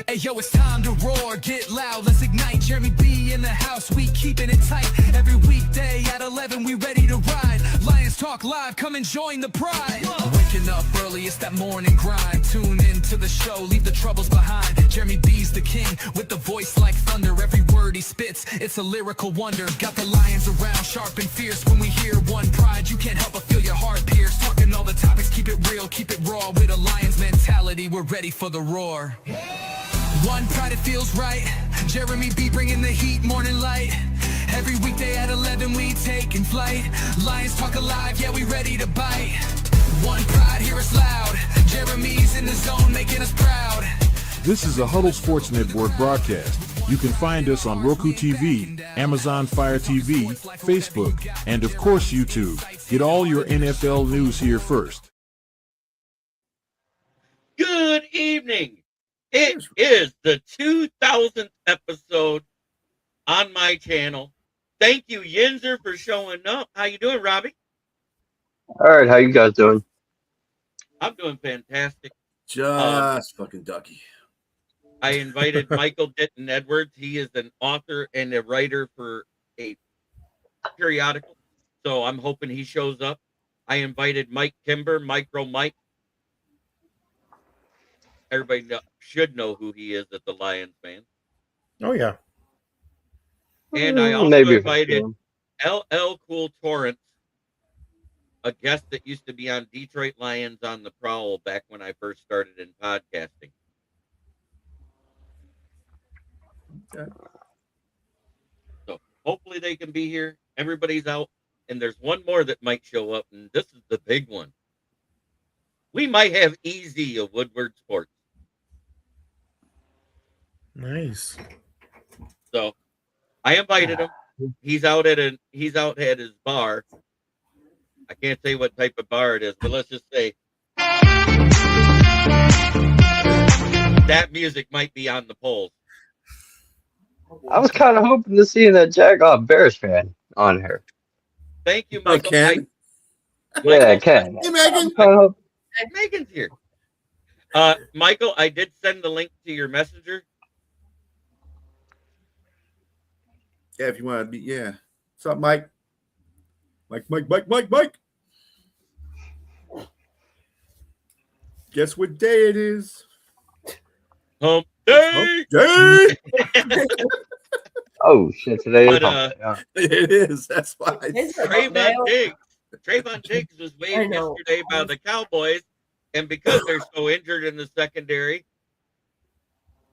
Hey yo, it's time to roar, get loud, let's ignite. Jeremy B in the house, we keeping it tight. Every weekday at 11, we ready to ride. Lions Talk Live, come and join the pride. Waking up early, it's that morning grind. Tune in to the show, leave the troubles behind. Jeremy B's the king, with the voice like thunder. Every word he spits, it's a lyrical wonder. Got the lions around, sharp and fierce. When we hear one pride, you can't help but feel your heart pierce. Talking all the topics, keep it real, keep it raw. With a lion's mentality, we're ready for the roar. One pride, it feels right. Jeremy B bringing the heat, morning light. Every weekday at 11, we taking flight. Lions Talk Alive, yeah, we ready to bite. One pride, hear us loud. Jeremy's in the zone, making us proud. This is a Huddle Sports Network broadcast. You can find us on Roku TV, Amazon Fire TV, Facebook, and of course YouTube. Get all your NFL news here first. Good evening. It is the 2000th episode on my channel. Thank you, Yinzer, for showing up. How you doing, Robbie? All right, how you guys doing? I'm doing fantastic. Just fucking ducky. I invited Michael Ditton Edwards. He is an author and a writer for a periodical, so I'm hoping he shows up. I invited Mike Kimber, Micro Mike. Everybody should know who he is at the Lions fan. Oh, yeah. And I also invited LL Cool Torrance, a guest that used to be on Detroit Lions on the Prowl back when I first started in podcasting. Okay. So hopefully they can be here. Everybody's out. And there's one more that might show up, and this is the big one. We might have Easy of Woodward Sports. Nice. So I invited him. He's out at his bar. I can't say what type of bar it is, but let's just say that music might be on the polls. I was kind of hoping to see that Jaguar Bears fan on here. Thank you, Michael. Ken? Yeah, Ken. Hey, Megan. Megan's here. Michael, I did send the link to your messenger. Yeah, if you want to be, yeah. What's up, Mike? Mike. Guess what day it is? Hump day. Day. Oh shit! Today is It is. That's why. Trevon Diggs was waived yesterday by the Cowboys, and because they're so injured in the secondary,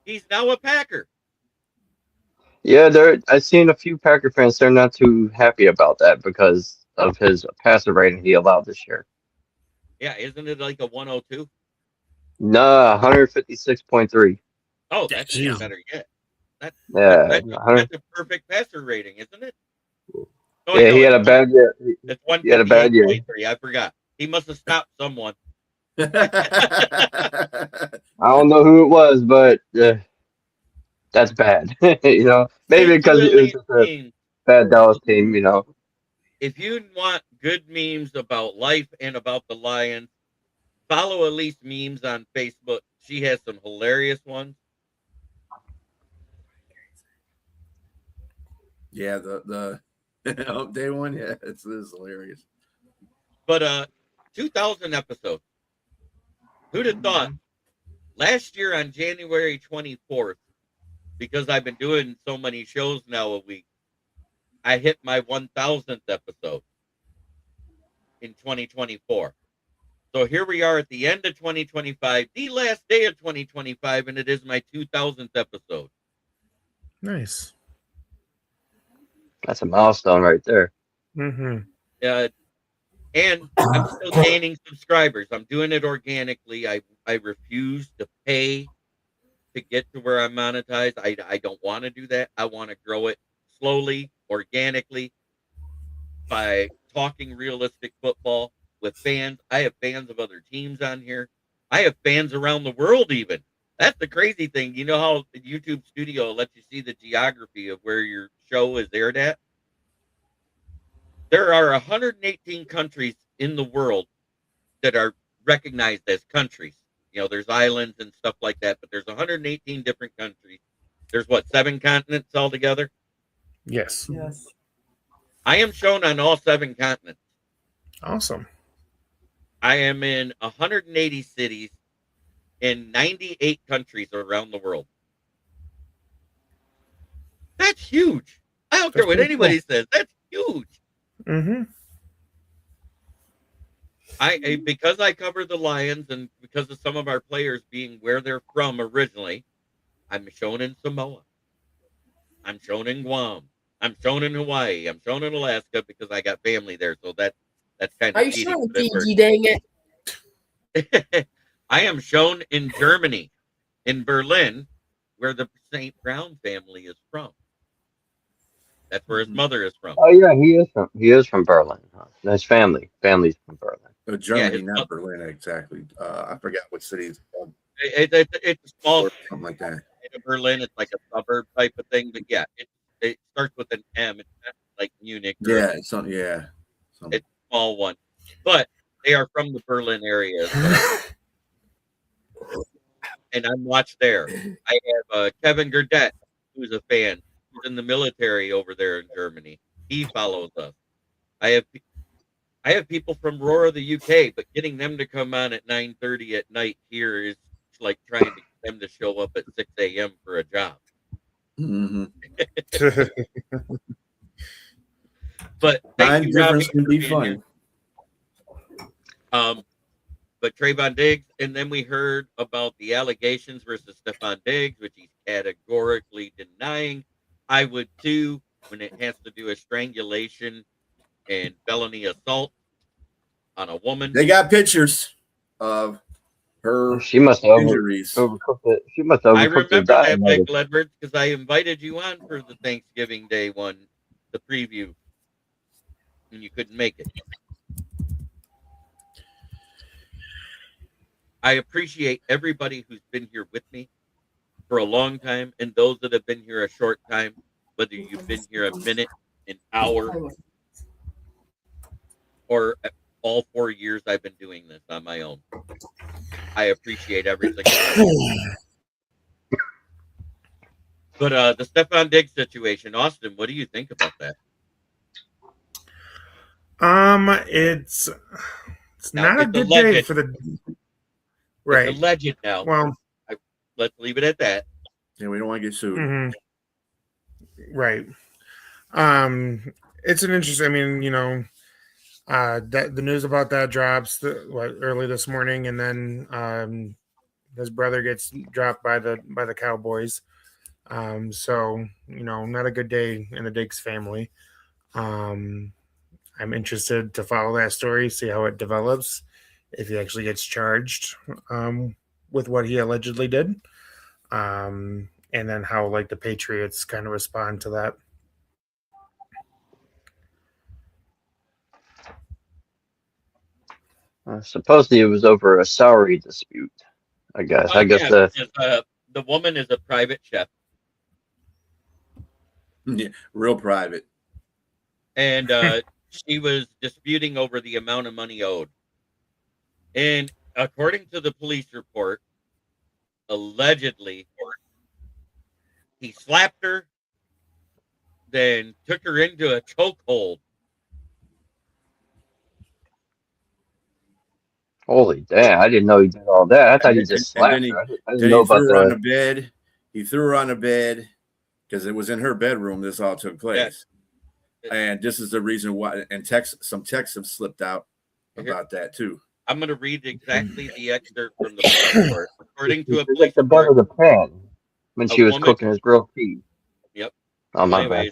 he's now a Packer. Yeah, I've seen a few Packer fans. They're not too happy about that because of his passer rating he allowed this year. Yeah, isn't it like a 102? Nah, 156.3. Oh, that's even better yet. That's a perfect passer rating, isn't it? Oh, yeah, no, he had a bad year. He had a bad year. I forgot. He must have stopped someone. I don't know who it was, but that's bad. You know, maybe because it was just a bad Dallas team. You know, if you want good memes about life and about the Lions, follow Elise Memes on Facebook. She has some hilarious ones. Yeah, the day one, yeah, it's hilarious. But 2000 episodes. Who'd have thought? Last year on January 24th, because I've been doing so many shows now a week, I hit my 1000th episode in 2024. So here we are at the end of 2025, the last day of 2025, and it is my 2000th episode. Nice. That's a milestone right there. Mm-hmm. And I'm still gaining subscribers. I'm doing it organically. I refuse to pay to get to where I'm monetized. I don't want to do that. I want to grow it slowly, organically, by talking realistic football with fans. I have fans of other teams on here. I have fans around the world even. That's the crazy thing. You know how the YouTube Studio lets you see the geography of where your show is aired at? There are 118 countries in the world that are recognized as countries. There's islands and stuff like that, but there's 118 different countries. There's 7 continents altogether? Yes. Yes. I am shown on all 7 continents. Awesome. I am in 180 cities in 98 countries around the world. That's huge. I don't care what anybody says. That's huge. Mm-hmm. Because I cover the Lions and because of some of our players being where they're from originally, I'm shown in Samoa. I'm shown in Guam. I'm shown in Hawaii. I'm shown in Alaska because I got family there. So that's kind of. Are you showing Fiji, dang it? I am shown in Germany, in Berlin, where the St. Brown family is from. That's where his mother is from. Oh yeah, he is from Berlin. His family's from Berlin. Germany, not Berlin exactly. I forgot what city it's called. It's a small something like that. In Berlin, it's like a suburb type of thing, but yeah, it starts with an M. It's not like Munich. Yeah, it's something. Yeah, it's a small one, but they are from the Berlin area. And I'm watched there. I have Kevin Gurdett, who's a fan. He's in the military over there in Germany. He follows us. I have people from Roar, the UK, but getting them to come on at 9:30 at night here is like trying to get them to show up at 6 a.m. for a job. Mm-hmm. But time difference can be fun. But Trevon Diggs, and then we heard about the allegations versus Stefon Diggs, which he's categorically denying. I would too, when it has to do with strangulation and felony assault on a woman. They got pictures of her. She must have injuries. overcooked it. She must have. I remember that, Michael Edwards, because I invited you on for the Thanksgiving Day one, the preview, and you couldn't make it. I appreciate everybody who's been here with me for a long time and those that have been here a short time, whether you've been here a minute, an hour, or all 4 years I've been doing this on my own. I appreciate everything. But the Stefon Diggs situation, Austin, what do you think about that? It's not a good day for the right. It's alleged now. Well, let's leave it at that. Yeah, we don't want to get sued. Mm-hmm. Right. It's an interesting. I mean, that the news about that drops early this morning, and then his brother gets dropped by the Cowboys. So not a good day in the Diggs family. I'm interested to follow that story, see how it develops, if he actually gets charged with what he allegedly did, and then how the Patriots kind of respond to that. Supposedly it was over a salary dispute. I guess. The woman is a private chef. Yeah, real private. And she was disputing over the amount of money owed. And according to the police report, allegedly, he slapped her, then took her into a chokehold. Holy damn! I didn't know he did all that. I thought he just slapped her. I didn't know about her on the bed. He threw her on the bed because it was in her bedroom. This all took place, and this is the reason why. And some texts have slipped out about that too. I'm going to read exactly the excerpt from the police report. According to a police the butt of the pan when she was cooking his grilled cheese. Yep. Oh my bad.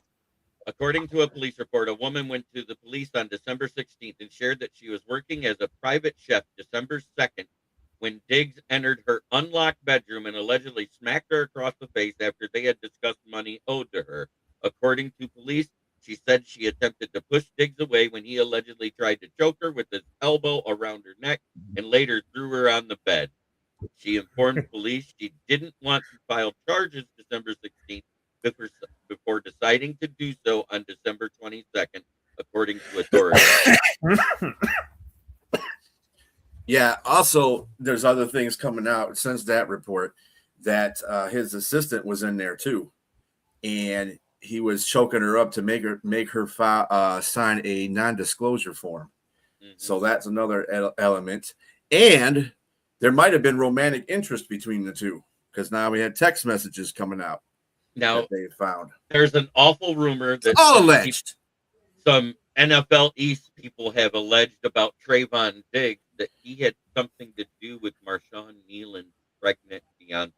According to a police report, a woman went to the police on December 16th and shared that she was working as a private chef December 2nd when Diggs entered her unlocked bedroom and allegedly smacked her across the face after they had discussed money owed to her. According to police, she said she attempted to push Diggs away when he allegedly tried to choke her with his elbow around her neck and later threw her on the bed. She informed police she didn't want to file charges December 16th before deciding to do so on December 22nd, according to authorities. Yeah. Also, there's other things coming out since that report that his assistant was in there too, and he was choking her up to make her sign a non-disclosure form. Mm-hmm. So that's another element. And there might have been romantic interest between the two because now we had text messages coming out. Now that they found. There's an awful rumor that all alleged. Some NFL East people have alleged about Trevon Diggs that he had something to do with Marshawn Nealon's pregnant fiance.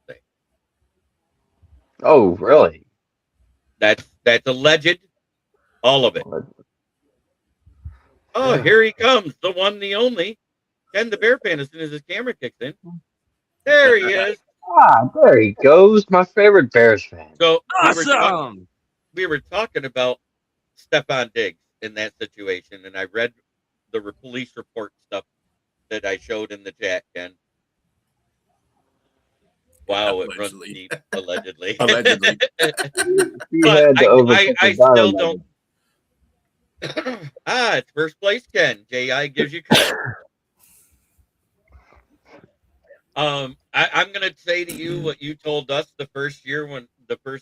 Oh, really? That's alleged. All of it. Oh, here he comes, the one, the only. Ken the Bear fan, as soon as his camera kicks in. There he is. There he goes. My favorite Bears fan. So awesome. We were talking about Stefon Diggs in that situation, and I read the police report stuff that I showed in the chat, Ken. Wow, it runs deep, allegedly. Allegedly. But I still don't. It's first place, Ken. J.I. gives you credit. I'm going to say to you what you told us the first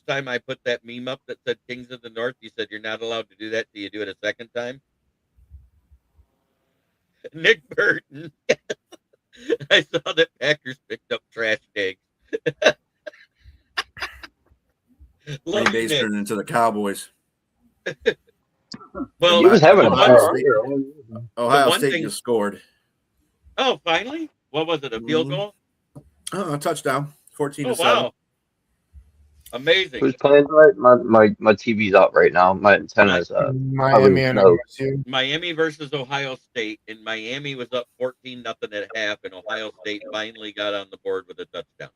time I put that meme up that said Kings of the North. You said you're not allowed to do that till you do it a second time. Nick Burton. I saw that Packers picked up trash Diggs. Green Bay's turned into the Cowboys. Well, he was having Ohio State just scored. Oh, finally? What was it? A field goal? Oh, a touchdown. 14-7. Wow. Amazing. Who's playing tonight? My TV's out right now. My antenna's Miami and OSU. Miami versus Ohio State, and Miami was up 14-0 at half, and Ohio State finally got on the board with a touchdown.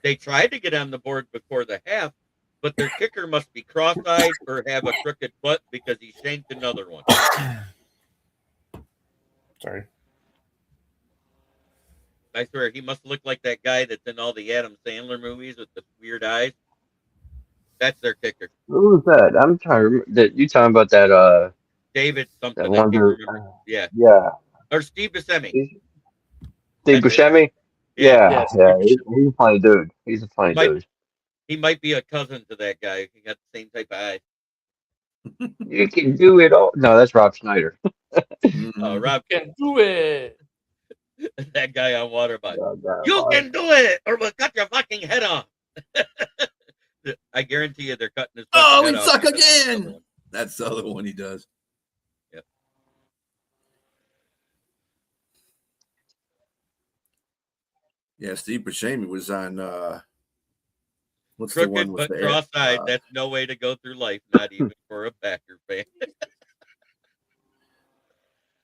They tried to get on the board before the half, but their kicker must be cross-eyed or have a crooked foot because he shanked another one. Sorry. I swear, he must look like that guy that's in all the Adam Sandler movies with the weird eyes. That's their kicker. Who was that? I'm trying to remember. You talking about that? David something. That I can't wonder, remember. Yeah. Or Steve Buscemi. Steve Buscemi? Yeah. He's a funny dude. He's a funny dude. He might be a cousin to that guy. He got the same type of eyes. You can do it all. No, that's Rob Schneider. Rob can do it. That guy on Waterbud. You can do it, or we'll cut your fucking head off. I guarantee you they're cutting his head off. Suck again. That's the other one he does. Yep. Yeah, Steve Buscemi was on what's Crooked, the one with but the cross-eyed. That's no way to go through life, not even for a Packer fan.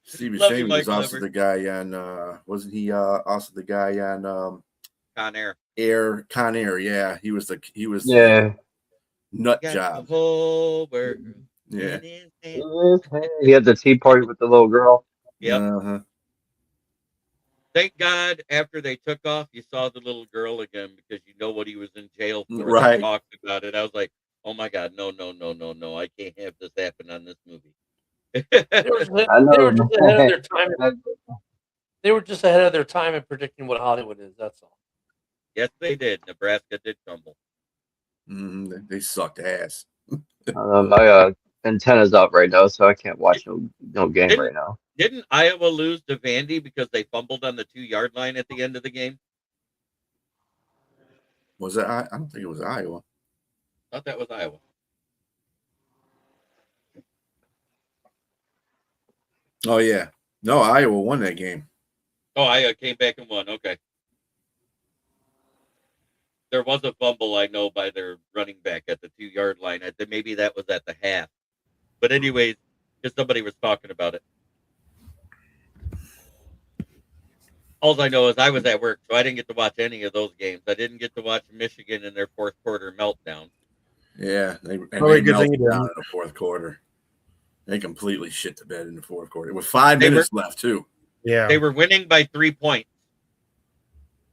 Steve Buscemi was also the guy on wasn't he also the guy on Con Air? Con Air, yeah. He was nut job. Yeah. He had the tea party with the little girl. Yeah. Thank God after they took off, you saw the little girl again because you know what he was in jail for. Right. They talked about it. I was like, oh my God, no. I can't have this happen on this movie. They were just ahead of their time. They were just ahead of their time in predicting what Hollywood is. That's all. Yes, they did. Nebraska did tumble. They sucked ass. My antenna's out right now, so I can't watch no game right now. Didn't Iowa lose to Vandy because they fumbled on the 2-yard line at the end of the game? Was that? I don't think it was Iowa. I thought that was Iowa. Oh yeah, no, Iowa won that game. Oh, Iowa came back and won. Okay. There was a fumble, I know, by their running back at the 2-yard line. Maybe that was at the half. But anyways, because somebody was talking about it. All I know is I was at work, so I didn't get to watch any of those games. I didn't get to watch Michigan in their fourth quarter meltdown. Yeah, they melted down in the fourth quarter. They completely shit the bed in the fourth quarter with 5 minutes left, too. Yeah. They were winning by 3 points,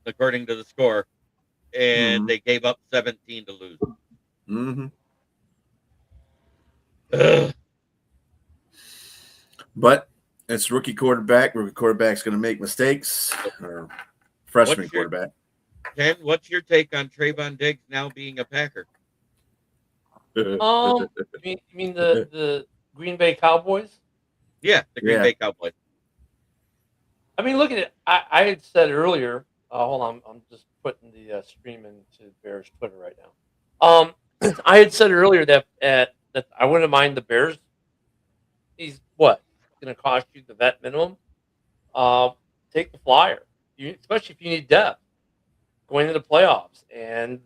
according to the score. And they gave up 17 to lose. But It's rookie quarterback. Rookie quarterback's going to make mistakes. Or freshman quarterback. Ken, what's your take on Trevon Diggs now being a Packer? You mean the Green Bay Cowboys? Yeah, the Green Bay Cowboys. I mean, look at it. I had said earlier. Hold on, I'm just putting the stream into Bears Twitter right now. I had said earlier that I wouldn't mind the Bears. He's what? Going to cost you the vet minimum. Take the flyer, especially if you need depth going into the playoffs. And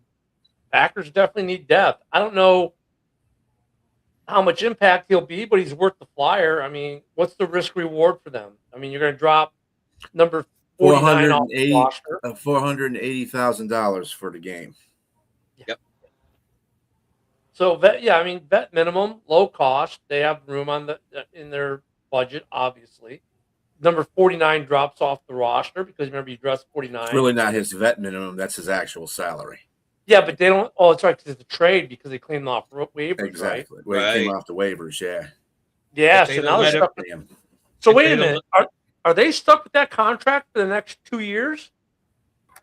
Packers definitely need depth. I don't know how much impact he'll be, but he's worth the flyer. I mean, what's the risk reward for them? I mean, you're going to drop number 49 off the roster. $480,000 for the game. Yep. So vet minimum, low cost. They have room in their budget, obviously. Number 49 drops off the roster because remember you dressed 49. It's really not his vet minimum; that's his actual salary. Yeah, but they don't. Oh, it's right because it's a trade because they claimed off waivers, exactly. Right? Well, he came off the waivers, yeah. Yeah. So now they're stuck. So wait a minute. Are they stuck with that contract for the next 2 years?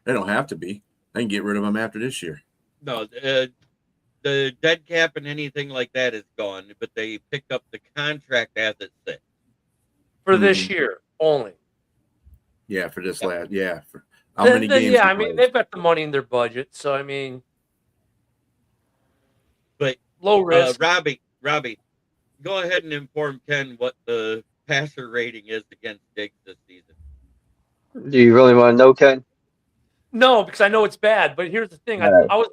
They don't have to be. They can get rid of him after this year. No, the dead cap and anything like that is gone, but they picked up the contract as it sits. For this year only. Yeah, for this last. Yeah. For how many games? Yeah, I mean, they've got the money in their budget. So, I mean. But low risk. Robbie, go ahead and inform Ken what the passer rating is against Diggs this season. Do you really want to know, Ken? No, because I know it's bad. But here's the thing: right. I was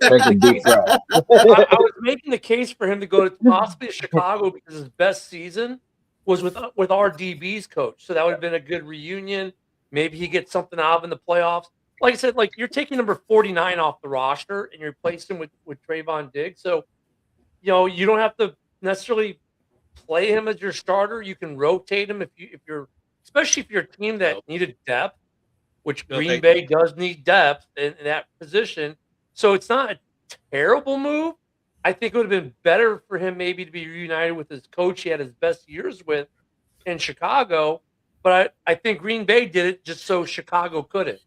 making the case for him to go to possibly Chicago because his best season was with our DBs coach. So that would have been a good reunion. Maybe he gets something out of in the playoffs. Like I said, like you're taking number 49 off the roster and you're replacing him with Trevon Diggs. So, you don't have to necessarily play him as your starter. You can rotate him especially if you're a team that needed depth, which Green Bay does need depth in that position. So it's not a terrible move. I think it would have been better for him maybe to be reunited with his coach he had his best years with in Chicago. But I think Green Bay did it just so Chicago couldn't.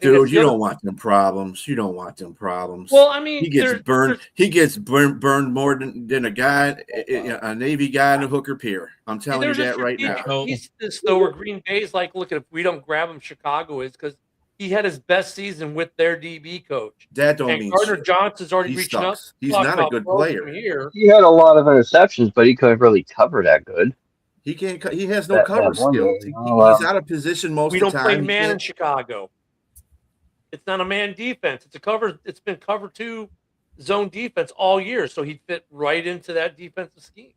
Dude, you don't want them problems. You don't want them problems. Well, I mean, he gets burned. He gets burned more than a guy, a Navy guy in a Hooker Pier. I'm telling you that right now. He's this though, where Green Bay's like, look, if we don't grab him, Chicago is because he had his best season with their DB coach. That don't mean Gardner Johnson's already reaching up. He's not a good player. He had a lot of interceptions, but he couldn't really cover that good. He can't. He has no cover skills. He's out of position most of the time. We don't play man in Chicago. It's not a man defense. It's a cover. It's been cover 2 zone defense all year, so he'd fit right into that defensive scheme.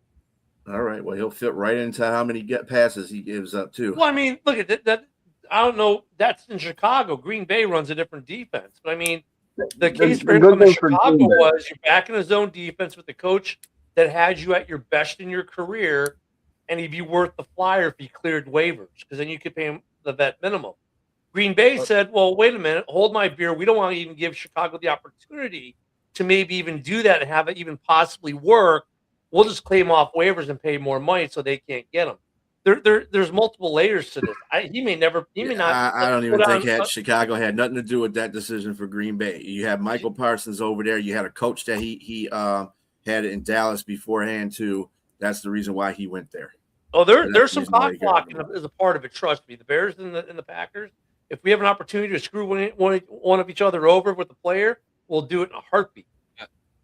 All right. Well, he'll fit right into how many passes he gives up too. Well, I mean, look at that. I don't know. That's in Chicago. Green Bay runs a different defense, but I mean, the case for him in Chicago was you're back in a zone defense with the coach that had you at your best in your career, and he'd be worth the flyer if he cleared waivers because then you could pay him the vet minimum. Green Bay said, well, wait a minute, hold my beer. We don't want to even give Chicago the opportunity to maybe even do that and have it even possibly work. We'll just claim off waivers and pay more money so they can't get them. There's multiple layers to this. He may not. I don't even think Chicago had nothing to do with that decision for Green Bay. You have Michael Parsons over there. You had a coach that he had in Dallas beforehand too. That's the reason why he went there. Oh, there's some cock blocking as a part of it. Trust me, the Bears and the Packers. If we have an opportunity to screw one of each other over with the player, we'll do it in a heartbeat.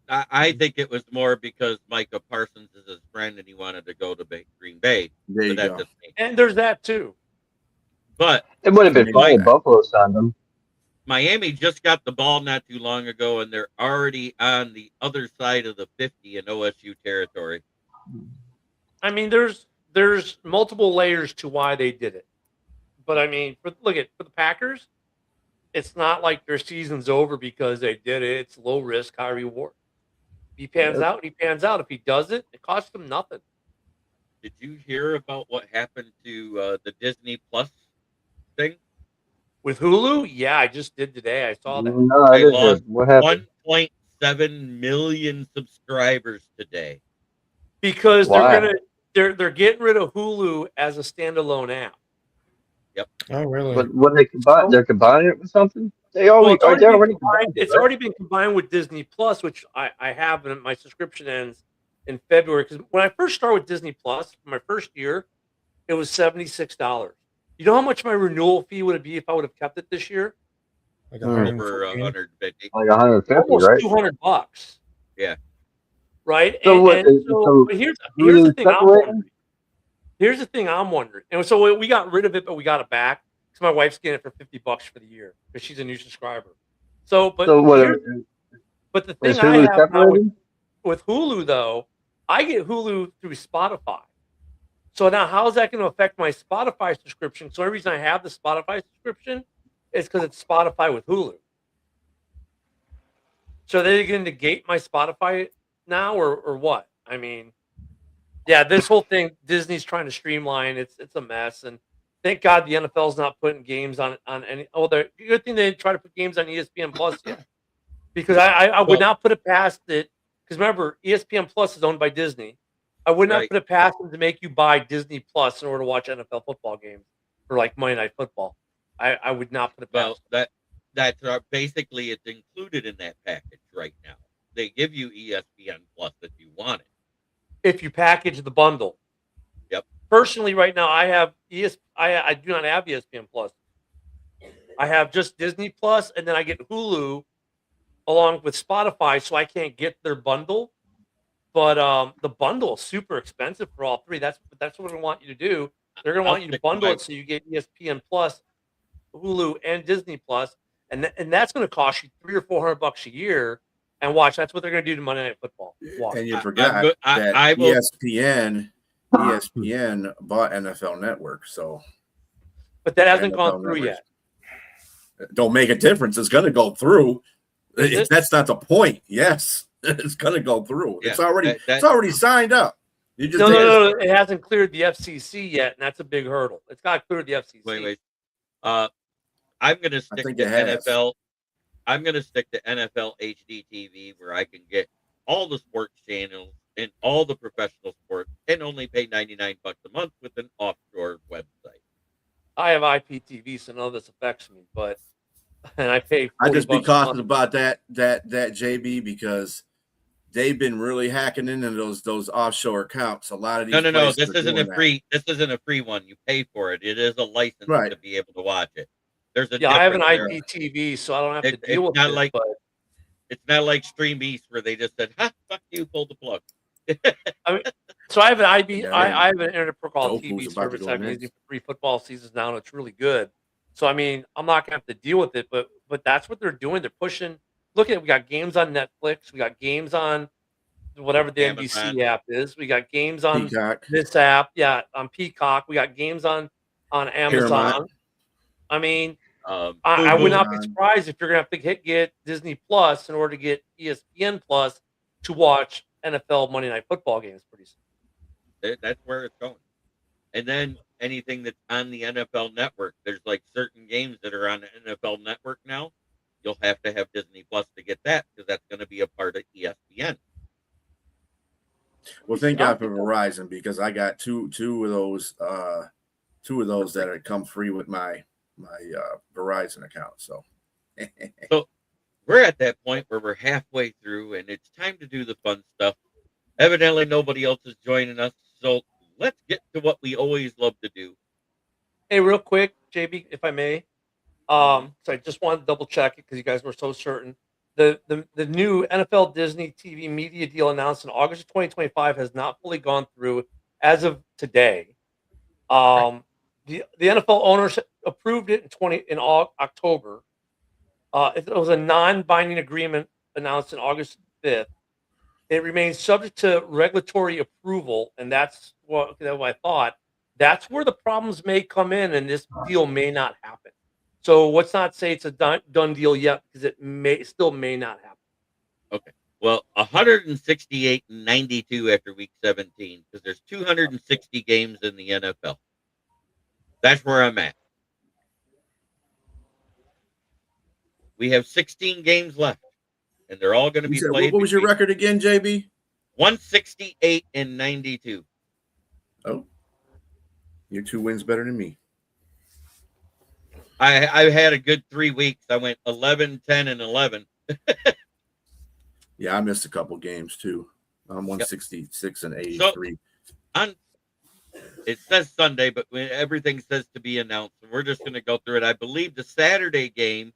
I think it was more because Micah Parsons is his friend and he wanted to go to Green Bay. There you go. And there's that too. But it would have been fine if Buffalo signed them. Miami just got the ball not too long ago, and they're already on the other side of the 50 in OSU territory. I mean, there's multiple layers to why they did it. But I mean, for the Packers, it's not like their season's over because they did it. It's low risk, high reward. If he pans out, he pans out. If he doesn't, it costs him nothing. Did you hear about what happened to the Disney Plus thing? With Hulu? Yeah, I just did today. I saw that. No, I didn't. What happened? 1.7 million subscribers today. Because they're getting rid of Hulu as a standalone app. Oh, really? But when they combine, they're combining it with something. They already Well, they're already combined. it's Right? already been combined with Disney Plus, which I have, and my subscription ends in February. Because when I first started with Disney Plus, my first year, it was $76. You know how much my renewal fee would be if I would have kept it this year? Like over 114? 150. Like 150, Almost right? $200. Yeah. Right. So what? But here's the Hulu's thing I'm separating? wondering. Here's the thing I'm wondering. And so we got rid of it, but we got it back because my wife's getting it for $50 for the year because she's a new subscriber. So, but So what? but the Is thing I Hulu have now separated? with Hulu, though, I get Hulu through Spotify. So now how is that going to affect my Spotify subscription? So the only reason I have the Spotify subscription is because it's Spotify with Hulu. So are they going to negate my Spotify now or what? I mean, yeah, this whole thing, Disney's trying to streamline. It's a mess. And thank God the NFL's not putting games on any. Oh, the good thing they try to put games on ESPN Plus yet. Because I would not put it past it. Because remember, ESPN Plus is owned by Disney. I would not put it past them to make you buy Disney Plus in order to watch NFL football games or like Monday Night Football. I would not put it past. Well, that's basically it's included in that package right now. They give you ESPN Plus if you want it. If you package the bundle. Yep. Personally, right now I have I do not have ESPN Plus. I have just Disney Plus, and then I get Hulu along with Spotify, so I can't get their bundle. But the bundle is super expensive for all three. That's what they want you to do. They're going to want you to bundle it so you get ESPN Plus, Hulu, and Disney Plus, and that's going to cost you $300 or $400 a year. And watch, that's what they're going to do to Monday Night Football. Watch. And you forgot that ESPN bought NFL Network, so but that hasn't gone through yet. Don't make a difference. It's going to go through. That's not the point. Yes, it's going to go through. Yeah, it's already signed up. You just no, it hasn't cleared the FCC yet, and that's a big hurdle. It's got to clear the FCC. Wait. I'm going to stick to NFL. I'm going to stick to NFL HD TV where I can get all the sports channels and all the professional sports and only pay $99 a month with an offshore website. I have IPTV, so none of this affects me, and I pay. I just be cautious about that JB because they've been really hacking into those offshore accounts. A lot of these. No. This isn't a free. This isn't a free one. You pay for it. It is a license to be able to watch it. There's a I have an IPTV, so I don't have to deal with it. But it's not like Stream East where they just said, "Ha, fuck you, pull the plug." I mean, so I have an I have an Internet Protocol TV service I've been using for 3 football seasons now, and it's really good. So I mean, I'm not gonna have to deal with it, but that's what they're doing. They're pushing. Look at it. We got games on Netflix. We got games on whatever the NBC app is. We got games on Peacock. This app, on Peacock. We got games on Amazon. Paramount. I mean, I would not be surprised if you're gonna have to get Disney Plus in order to get ESPN Plus to watch NFL Monday Night Football games pretty soon. That's where it's going. And then anything that's on the NFL Network, there's like certain games that are on the NFL Network now. You'll have to have Disney Plus to get that because that's going to be a part of ESPN. Well, thank God for Verizon because I got two of those that have come free with my Verizon account. So we're at that point where we're halfway through and it's time to do the fun stuff. Evidently, nobody else is joining us, so let's get to what we always love to do. Hey, real quick, JB, if I may. So I just wanted to double check it because you guys were so certain. The new NFL Disney TV media deal announced in August of 2025 has not fully gone through as of today. The NFL owners approved it in October. It was a non-binding agreement announced in August 5th. It remains subject to regulatory approval, and that's what I thought. That's where the problems may come in, and this deal may not happen. So let's not say it's a done deal yet, because it may not happen. Okay. Well, 168-92 after week 17, because there's 260 games in the NFL. That's where I'm at. We have 16 games left, and they're all going to be played. What was your record again, JB? 168-92. Oh, your 2 wins better than me. I had a good 3 weeks. I went 11, 10, and 11. Yeah, I missed a couple games too. I'm 166 and 83. So, it says Sunday, but everything says to be announced. And we're just going to go through it. I believe the Saturday game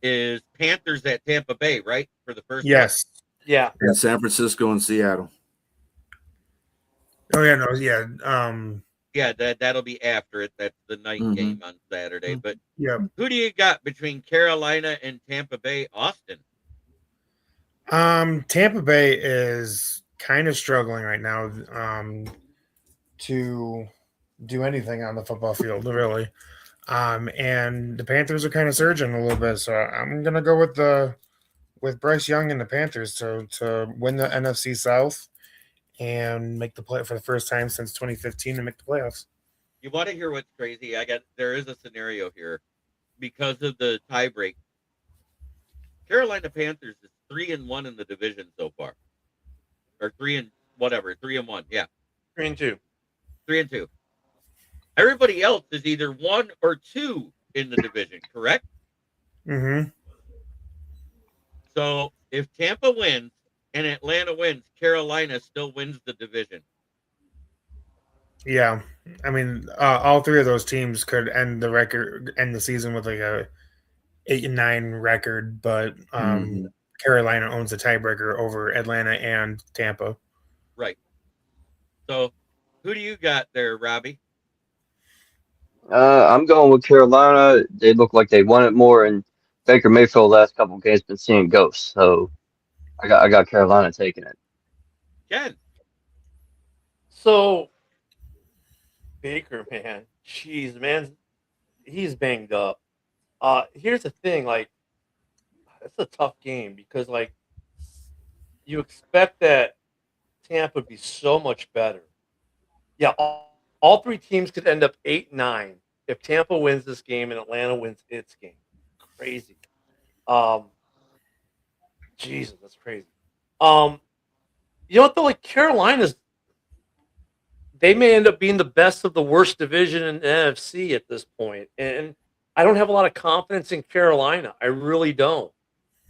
is Panthers at Tampa Bay, right? For the first Yes. Yeah. And San Francisco and Seattle. Oh yeah, no, yeah. Yeah, that'll be after it. That's the night game on Saturday. But Yeah. who do you got between Carolina and Tampa Bay, Austin? Tampa Bay is kind of struggling right now to do anything on the football field, really. And the Panthers are kind of surging a little bit, so I'm gonna go with Bryce Young and the Panthers to win the NFC South and make the play for the first time since 2015 to make the playoffs. You want to hear what's crazy? There is a scenario here because of the tie break. Carolina Panthers is 3-1 in the division so far, or 3-1. Yeah, 3-2. 3-2. Everybody else is either 1 or 2 in the division, correct? Mm-hmm. So if Tampa wins and Atlanta wins, Carolina still wins the division. Yeah, I mean, all three of those teams could end the season with like a 8-9 record, but Carolina owns the tiebreaker over Atlanta and Tampa. Right. So who do you got there, Robbie? I'm going with Carolina. They look like they won it more, and Baker Mayfield last couple of games been seeing ghosts. So I got Carolina taking it. Ken. So Baker, man, jeez, man, he's banged up. Here's the thing, like, it's a tough game because, like, you expect that Tampa would be so much better. Yeah, all three teams could end up 8-9 if Tampa wins this game and Atlanta wins its game. Crazy. Jesus, that's crazy. You know what though? Like Carolina's, they may end up being the best of the worst division in the NFC at this point, and I don't have a lot of confidence in Carolina. I really don't.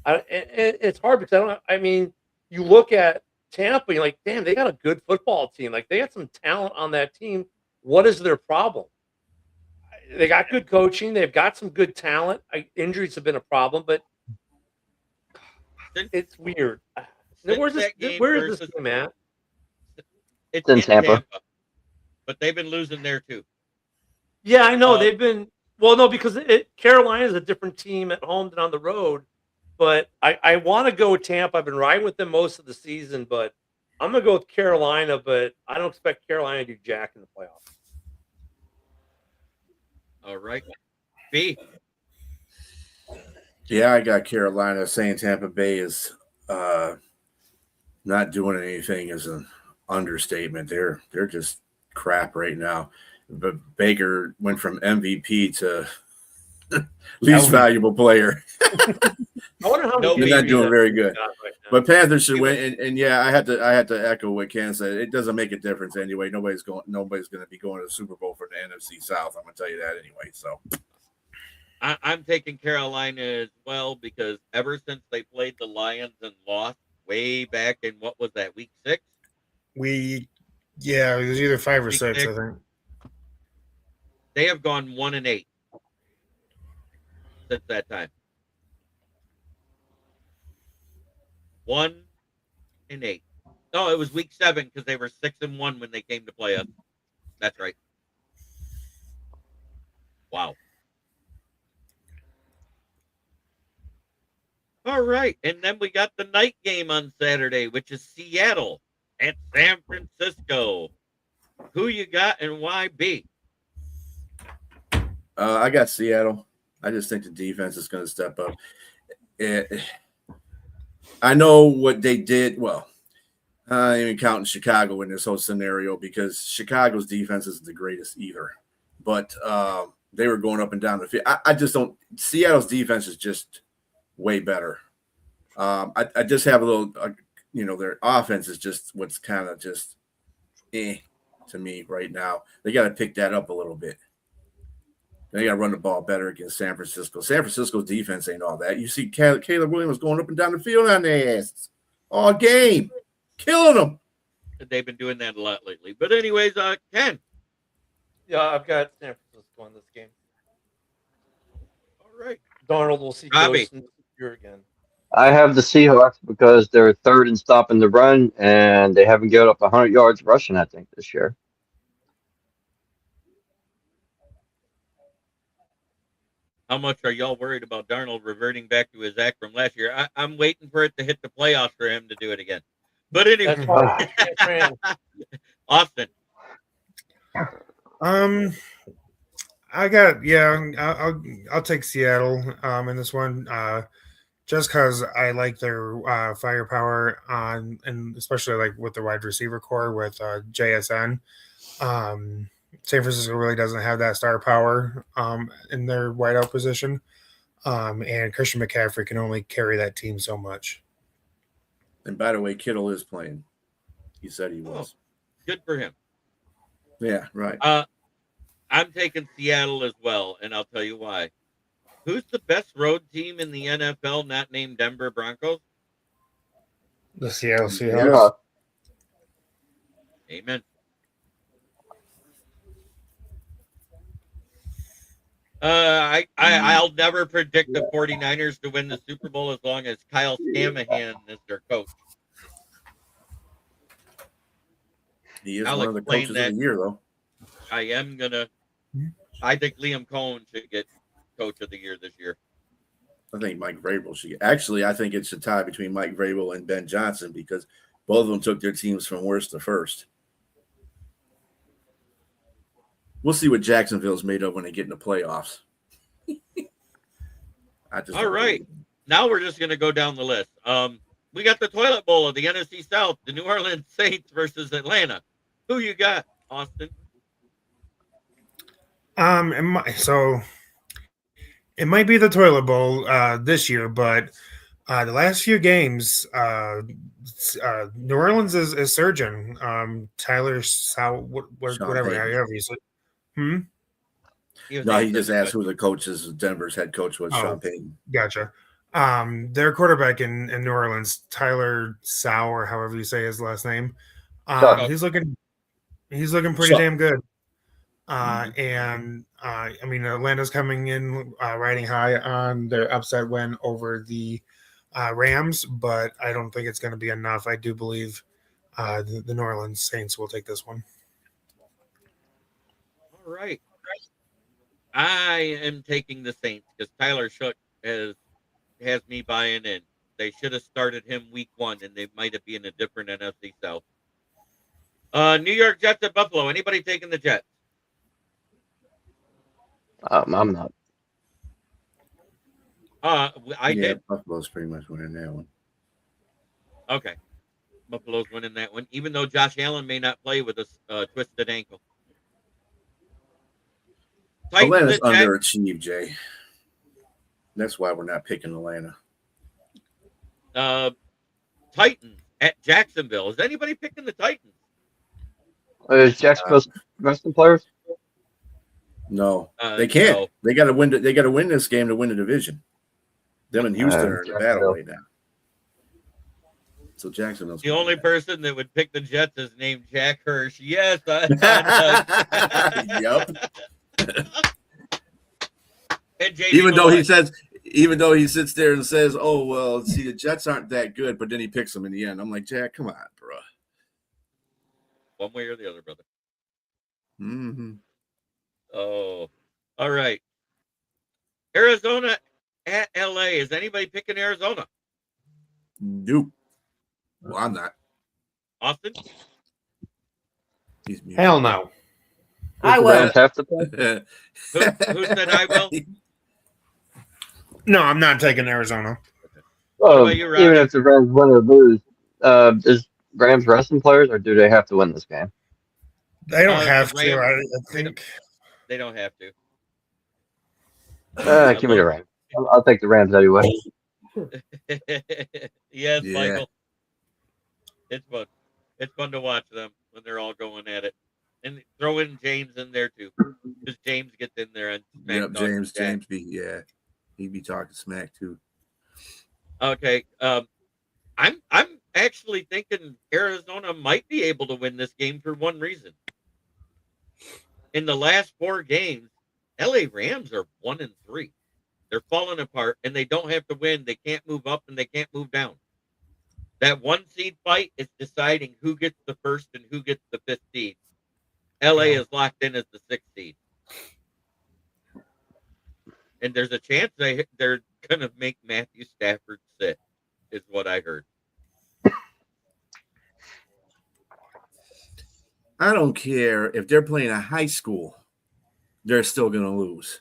It's hard because I mean, you look at Tampa, you're like, damn, they got a good football team. Like they got some talent on that team. What is their problem? They got good coaching. They've got some good talent. Injuries have been a problem, but it's weird. Where is this game at? It's in Tampa. But they've been losing there too. Yeah, I know they've been. Well, no, because Carolina is a different team at home than on the road. But I want to go with Tampa. I've been riding with them most of the season, but I'm going to go with Carolina, but I don't expect Carolina to do jack in the playoffs. All right. B. Yeah, I got Carolina. Saying Tampa Bay is not doing anything is an understatement. They're just crap right now. But Baker went from MVP to least valuable player. I wonder how they're not doing very good. Right, but Panthers should win. And yeah, I had to echo what Ken said. It doesn't make a difference anyway. Nobody's going to be going to the Super Bowl for the NFC South. I'm going to tell you that anyway. So I'm taking Carolina as well because ever since they played the Lions and lost way back in what was that, week 6? It was either 5 or 6, I think. They have gone 1-8 since that time. 1-8. No, it was week 7 because they were 6-1 when they came to play us. That's right. Wow. All right, and then we got the night game on Saturday, which is Seattle at San Francisco. Who you got and why B? I got Seattle. I just think the defense is going to step up. I know what they did. Well, I ain't even counting Chicago in this whole scenario because Chicago's defense isn't the greatest either. But they were going up and down the field. I just don't – Seattle's defense is just way better. I just have a little their offense is just what's kind of just to me right now. They got to pick that up a little bit. They got to run the ball better against San Francisco. San Francisco's defense ain't all that. You see Caleb Williams going up and down the field on their asses all game, killing them. They've been doing that a lot lately. But anyways, Ken. Yeah, I've got San Francisco in this game. All right. Darnold will see Robbie. ghosts in the future again. I have the Seahawks because they're third in stopping the run, and they haven't given up 100 yards rushing, I think, this year. How much are y'all worried about Darnold reverting back to his act from last year? I'm waiting for it to hit the playoffs for him to do it again. But anyway, That's why I ran. Austin. I'll take Seattle in this one. Just because I like their firepower on, and especially like with the wide receiver core with JSN. San Francisco really doesn't have that star power in their wideout position, and Christian McCaffrey can only carry that team so much. And by the way, Kittle is playing. He said he was. Good for him. Yeah, right. I'm taking Seattle as well, and I'll tell you why. Who's the best road team in the NFL not named Denver Broncos? The Seattle Seahawks. Yeah. Amen. I'll never predict the 49ers to win the Super Bowl as long as Kyle Shanahan is their coach. He is I'll one of the explain coaches that. of the year, though. I think Liam Cohen should get coach of the year this year. I think Mike Vrabel should. Actually, I think it's a tie between Mike Vrabel and Ben Johnson because both of them took their teams from worst to first. We'll see what Jacksonville's made of when they get in the playoffs. All right. Now we're just going to go down the list. We got the toilet bowl of the NFC South, the New Orleans Saints versus Atlanta. Who you got, Austin? It might be the toilet bowl this year, but the last few games, New Orleans is surging. Tyler whatever you said. No, he just asked who the coach is. Denver's head coach was Sean Payton. Gotcha. Their quarterback in New Orleans, Tyler Sau, or however you say his last name, he's looking pretty damn good. And I mean, Atlanta's coming in riding high on their upset win over the Rams, but I don't think it's going to be enough. I do believe the New Orleans Saints will take this one. All right. I am taking the Saints because Tyler Shook has me buying in. They should have started him week 1, and they might have been a different NFC South. New York Jets at Buffalo. Anybody taking the Jets? I'm not. I did. Buffalo's pretty much winning that one. Okay. Buffalo's winning that one, even though Josh Allen may not play with a twisted ankle. Atlanta's underachieved, Jay. That's why we're not picking Atlanta. Titans at Jacksonville. Is anybody picking the Titans? Is Jacksonville's wrestling players? No, they can't. No. They got to win. They got to win this game to win the division. Them and Houston are in a battle right now. So Jacksonville's the only person that would pick the Jets is named Jack Hirsch. Yes. Yep. And Even though he sits there and says, "Oh well, see, the Jets aren't that good," but then he picks them in the end. I'm like, Jack, come on, bro. One way or the other, brother. Mm-hmm. Oh, all right. Arizona at LA. Is anybody picking Arizona? Nope. Well, I'm not. Austin? He's muted. Hell no. I will. Rams have to play? Who said I will? No, I'm not taking Arizona. Well, about you, Robbie? even if the Rams win or lose, is Rams wrestling players, or do they have to win this game? They don't have the to. Rams- I think. They don't have to. Give me the Rams. I'll take the Rams anyway. Yes, Yeah. Michael. It's fun. It's fun to watch them when they're all going at it. And throw in James in there too, because James gets in there and Yep, James he'd be talking smack too. Okay, I'm actually thinking Arizona might be able to win this game for one reason. In the last 4 games, LA Rams are 1-3. They're falling apart, and they don't have to win. They can't move up, and they can't move down. That 1 seed fight is deciding who gets the 1st and who gets the 5th seed. LA is locked in as the 6th seed. And there's a chance they're going to make Matthew Stafford sit, is what I heard. I don't care if they're playing a high school, they're still going to lose.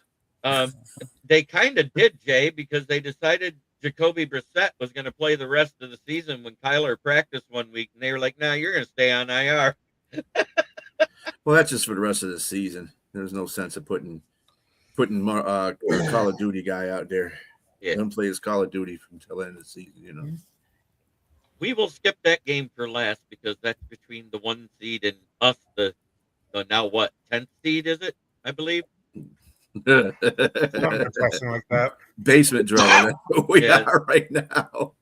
They kind of did, Jay, because they decided Jacoby Brissett was going to play the rest of the season when Kyler practiced 1 week, and they were like, "No, you're going to stay on IR." Well, that's just for the rest of the season. There's no sense of putting a Call of Duty guy out there. Yeah. Let him play his Call of Duty until the end of the season, you know. We will skip that game for last because that's between the 1 seed and us, the now what, 10th seed, is it? I believe. Something like that. Basement drama. We are right now.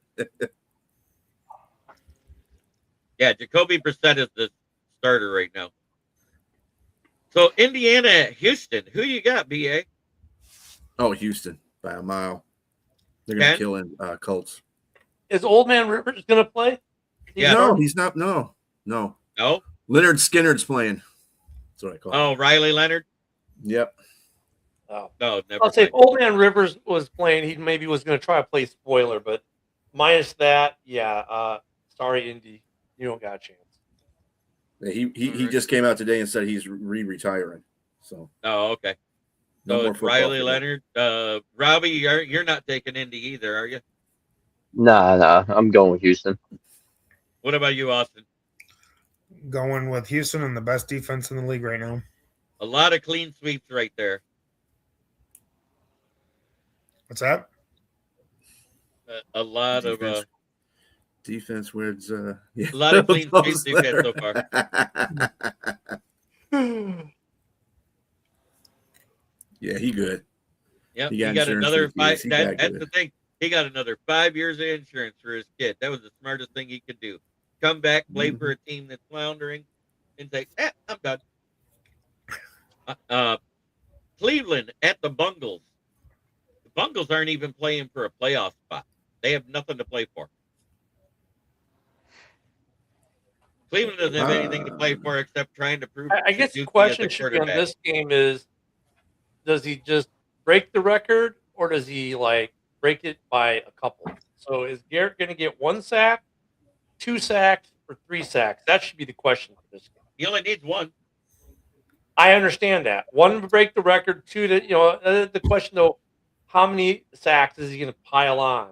Yeah, Jacoby Brissett is the starter right now. So Indiana at Houston. Who you got, BA? Oh, Houston by a mile. They're going to kill in Colts. Is Old Man Rivers going to play? Yeah. No, he's not. No. No? Leonard Skinner's playing. That's what I call him. Oh, Riley Leonard? Yep. Oh. No, never. I'll say if Old Man Rivers was playing, he maybe was going to try to play spoiler, but minus that, sorry, Indy. You don't got a chance. He just came out today and said he's retiring. So. Oh, okay. No So more it's Riley football. Leonard. Robbie, you're not taking Indy either, are you? Nah. I'm going with Houston. What about you, Austin? Going with Houston and the best defense in the league right now. A lot of clean sweeps right there. What's that? A lot of defense words. a lot of clean sweeps they've had so far. Yeah, he good. Yep, He he got got insurance another for his 5. kids. He That's got good. the thing. He got another 5 years of insurance for his kid. That was the smartest thing he could do. Come back, play for a team that's floundering, and say, I'm done. Cleveland at the Bungles. The Bungles aren't even playing for a playoff spot. They have nothing to play for. Cleveland doesn't have anything to play for except trying to prove. I guess the Suzuki question as a should be on quarterback. this game is, does he just break the record or does he break it by a couple? So is Garrett going to get 1 sack, 2 sacks, or 3 sacks? That should be the question for this game. He only needs 1. I understand that. 1 to break the record, 2 to, the question though, how many sacks is he going to pile on?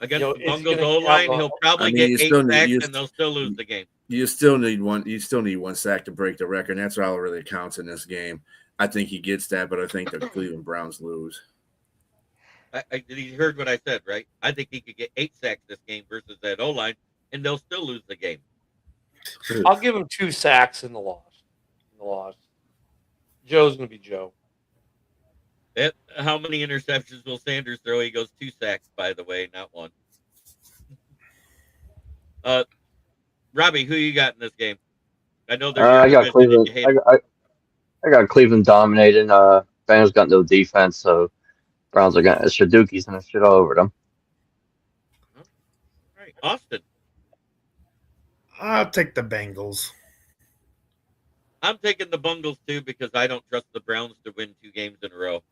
Against You know, the is he Bungles gonna O-line, have a- he'll probably I mean, get you 8 still need- sacks, you- and they'll still lose the game. You still need 1. You still need 1 sack to break the record. And that's all really counts in this game. I think he gets that, but I think the Cleveland Browns lose. You heard what I said, right? I think he could get 8 sacks this game versus that O-line, and they'll still lose the game. I'll give him 2 sacks in the loss. Joe's going to be Joe. How many interceptions will Sanders throw? He goes 2 sacks, by the way, not 1. Robbie, who you got in this game? I know there's I got Cleveland. I got Cleveland dominating. Bengals got no defense, so Browns are gonna Shadooki's gonna shit all over them. All right, Austin. I'll take the Bengals. I'm taking the Bungles too because I don't trust the Browns to win 2 games in a row.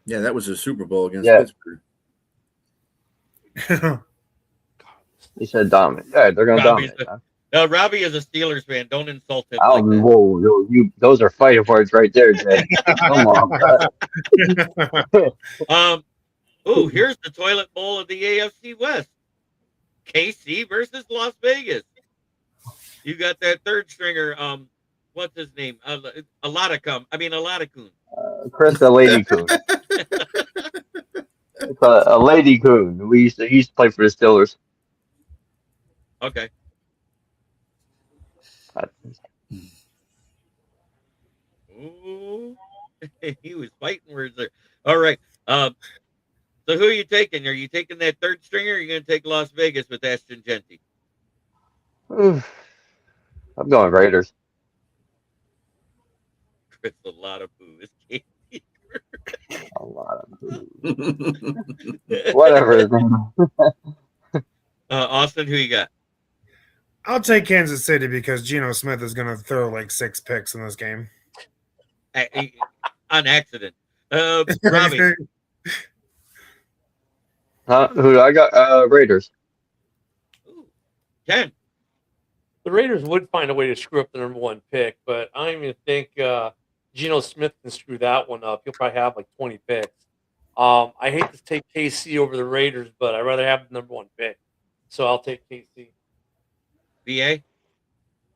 Yeah, that was a Super Bowl against Yeah. Pittsburgh. He said dominate. Yeah, they're gonna dominate. Huh? Robbie is a Steelers fan. Don't insult him. Oh, Like that. whoa, those are fighting words right there, Jay. Come on. Here's the toilet bowl of the AFC West. KC versus Las Vegas. You got that 3rd stringer. What's his name? Aladakun. Chris, a lady coon. It's a lady coon. He used to play for the Steelers. Okay. Ooh, he was fighting words there. All right. So who are you taking? Are you taking that third stringer? Or are you going to take Las Vegas with Ashton Genty? I'm going Raiders. Chris, a lot of booze. A lot of whatever his name. Austin, who you got? I'll take Kansas City because Geno Smith is going to throw like 6 picks in this game. On accident. Robbie. Who do I got? Raiders. Ooh, Ken. The Raiders would find a way to screw up the number 1 pick, but I don't even think Geno Smith can screw that one up. He'll probably have like 20 picks. I hate to take KC over the Raiders, but I'd rather have the number 1 pick. So I'll take KC. VA?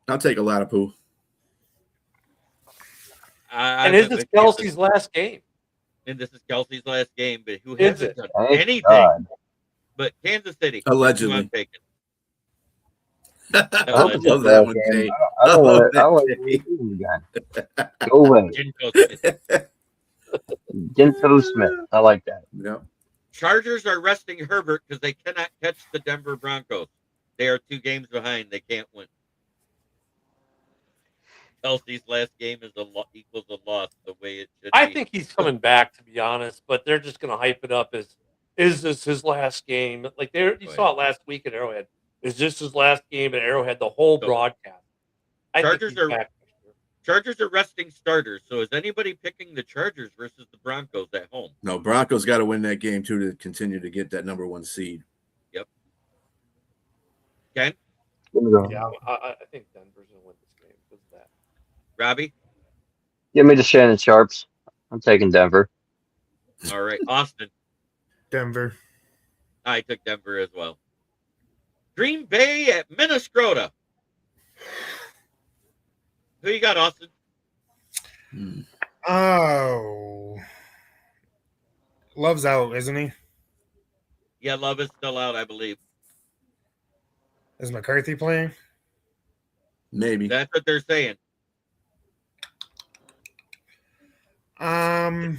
I'll take a lot of poo. And this is Kelsey's last game. And this is Kelsey's last game, but who Is hasn't it? done Thank anything God. but Kansas City. Allegedly. Who I'm taking. I love that one, Jay. I don't want that, to again. Go away. Gento Smith. I like that. Yeah. Chargers are resting Herbert because they cannot catch the Denver Broncos. They are 2 games behind. They can't win. Kelsey's last game is equals a loss the way it should be. I think he's coming back, to be honest, but they're just going to hype it up as, is this his last game? Like you saw it last week at Arrowhead. Is this his last game at Arrowhead? The whole broadcast. Chargers are resting starters. So is anybody picking the Chargers versus the Broncos at home? No, Broncos got to win that game too to continue to get that number 1 seed. Yep. Ken? Yeah, I think Denver's going to win this game because of that. Robbie? Give me the Shannon Sharps. I'm taking Denver. All right. Austin? Denver. I took Denver as well. Green Bay at Minnesota. Who you got, Austin? Oh. Love's out, isn't he? Yeah, Love is still out, I believe. Is McCarthy playing? Maybe. That's what they're saying. I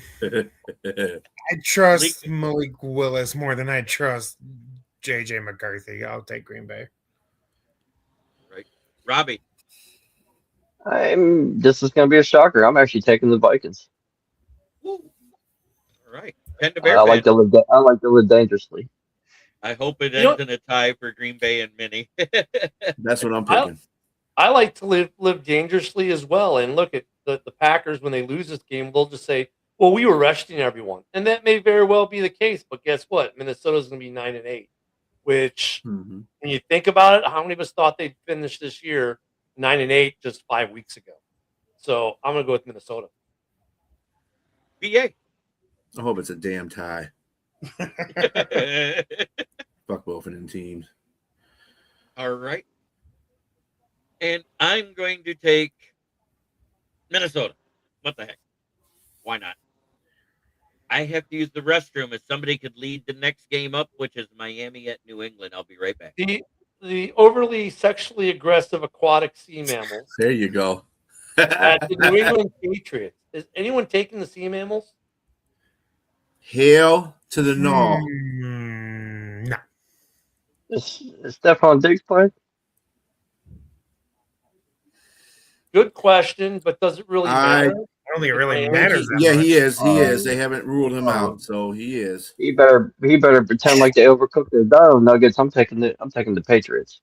trust Malik Willis more than I trust JJ McCarthy. I'll take Green Bay. Right. Robbie? This is going to be a shocker. I'm actually taking the Vikings. Woo. All right. Ken the Bear I like to live dangerously. I hope it ends in a tie for Green Bay and Minnie. That's what I'm picking. I like to live dangerously as well. And look at the Packers, when they lose this game, they'll just say, well, we were resting everyone. And that may very well be the case. But guess what? Minnesota's going to be 9-8, which when you think about it, how many of us thought they'd finish this year 9-8 just 5 weeks ago? So I'm going to go with Minnesota. BA. I hope it's a damn tie. Fuck both of them teams. All right. And I'm going to take Minnesota. What the heck? Why not? I have to use the restroom if somebody could lead the next game up, which is Miami at New England. I'll be right back. The overly sexually aggressive aquatic sea mammals There you go. at the New England Patriots. Is anyone taking the sea mammals? Hail to the no. No. Is Stefon Diggs playing? Good question, but does it really matter? I don't think it really matters. Yeah, much. he is. He is. They haven't ruled him out, so he is. He better pretend like they overcooked their Dino Nuggets. I'm taking the Patriots.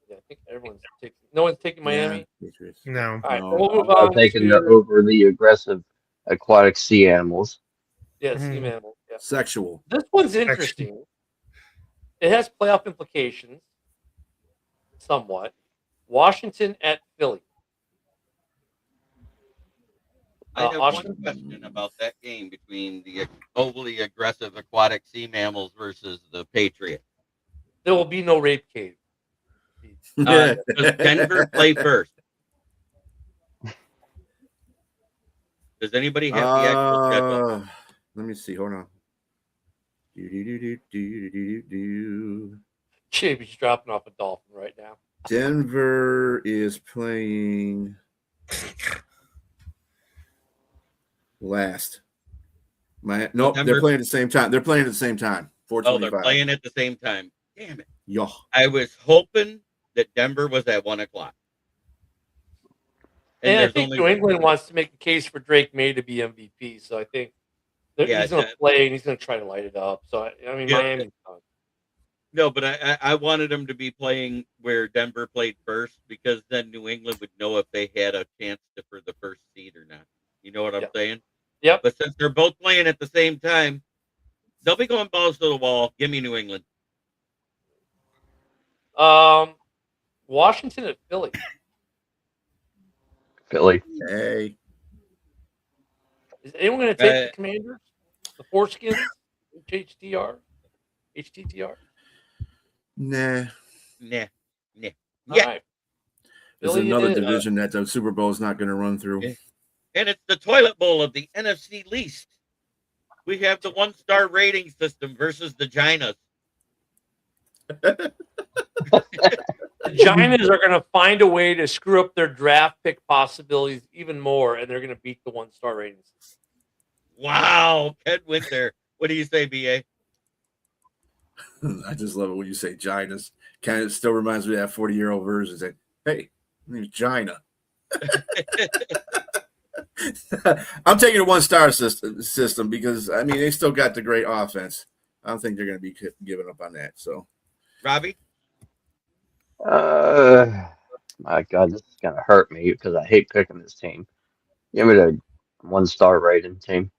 Yeah, I think everyone's taking. No one's taking Miami. Yeah, Patriots. No. All right, No. we'll move I'm on. taking to, the overly aggressive aquatic sea animals. yeah, sea mammals. Yeah. Sexual. This one's interesting. It has playoff implications, somewhat. Washington at Philly. I have Austin? one question about that game between the overly aggressive aquatic sea mammals versus the Patriots. There will be no rape cave. Does Denver play first? Does anybody have the actual schedule? Let me see. Hold on. Jamie's dropping off a dolphin right now. Denver is playing. Last. Nope, Denver- they're playing at the same time. They're playing at the same time. Oh, 425. they're playing at the same time. Damn it. Yo. I was hoping that Denver was at 1 o'clock. And I there's think only New England wants to make a case for Drake May to be MVP. So I think Yeah, he's going to that- play and he's going to try to light it up. So, I mean, Yeah. Miami's done. No, but I wanted them to be playing where Denver played first because then New England would know if they had a chance for the first seed or not. You know what I'm saying? Yep. But since they're both playing at the same time, they'll be going balls to the wall. Give me New England. Washington at Philly. Philly. Hey. Is anyone going to take the Commanders? The Foreskins? HTTR? Nah. Nah. All Yeah. right. There's Philly another it is. division that the Super Bowl is not going to run through. Yeah. And it's the toilet bowl of the NFC least. We have the 1-star rating system versus the Ginas. The Giants are going to find a way to screw up their draft pick possibilities even more, and they're going to beat the 1-star ratings. Wow. Ken Winter. What do you say, BA? I just love it when you say Ginas. Kind of still reminds me of that 40-year-old version saying, hey, my name's Gina. I'm taking a 1-star system because, I mean, they still got the great offense. I don't think they're going to be giving up on that. So, Robbie? My God, this is going to hurt me because I hate picking this team. Give me the 1-star rating team.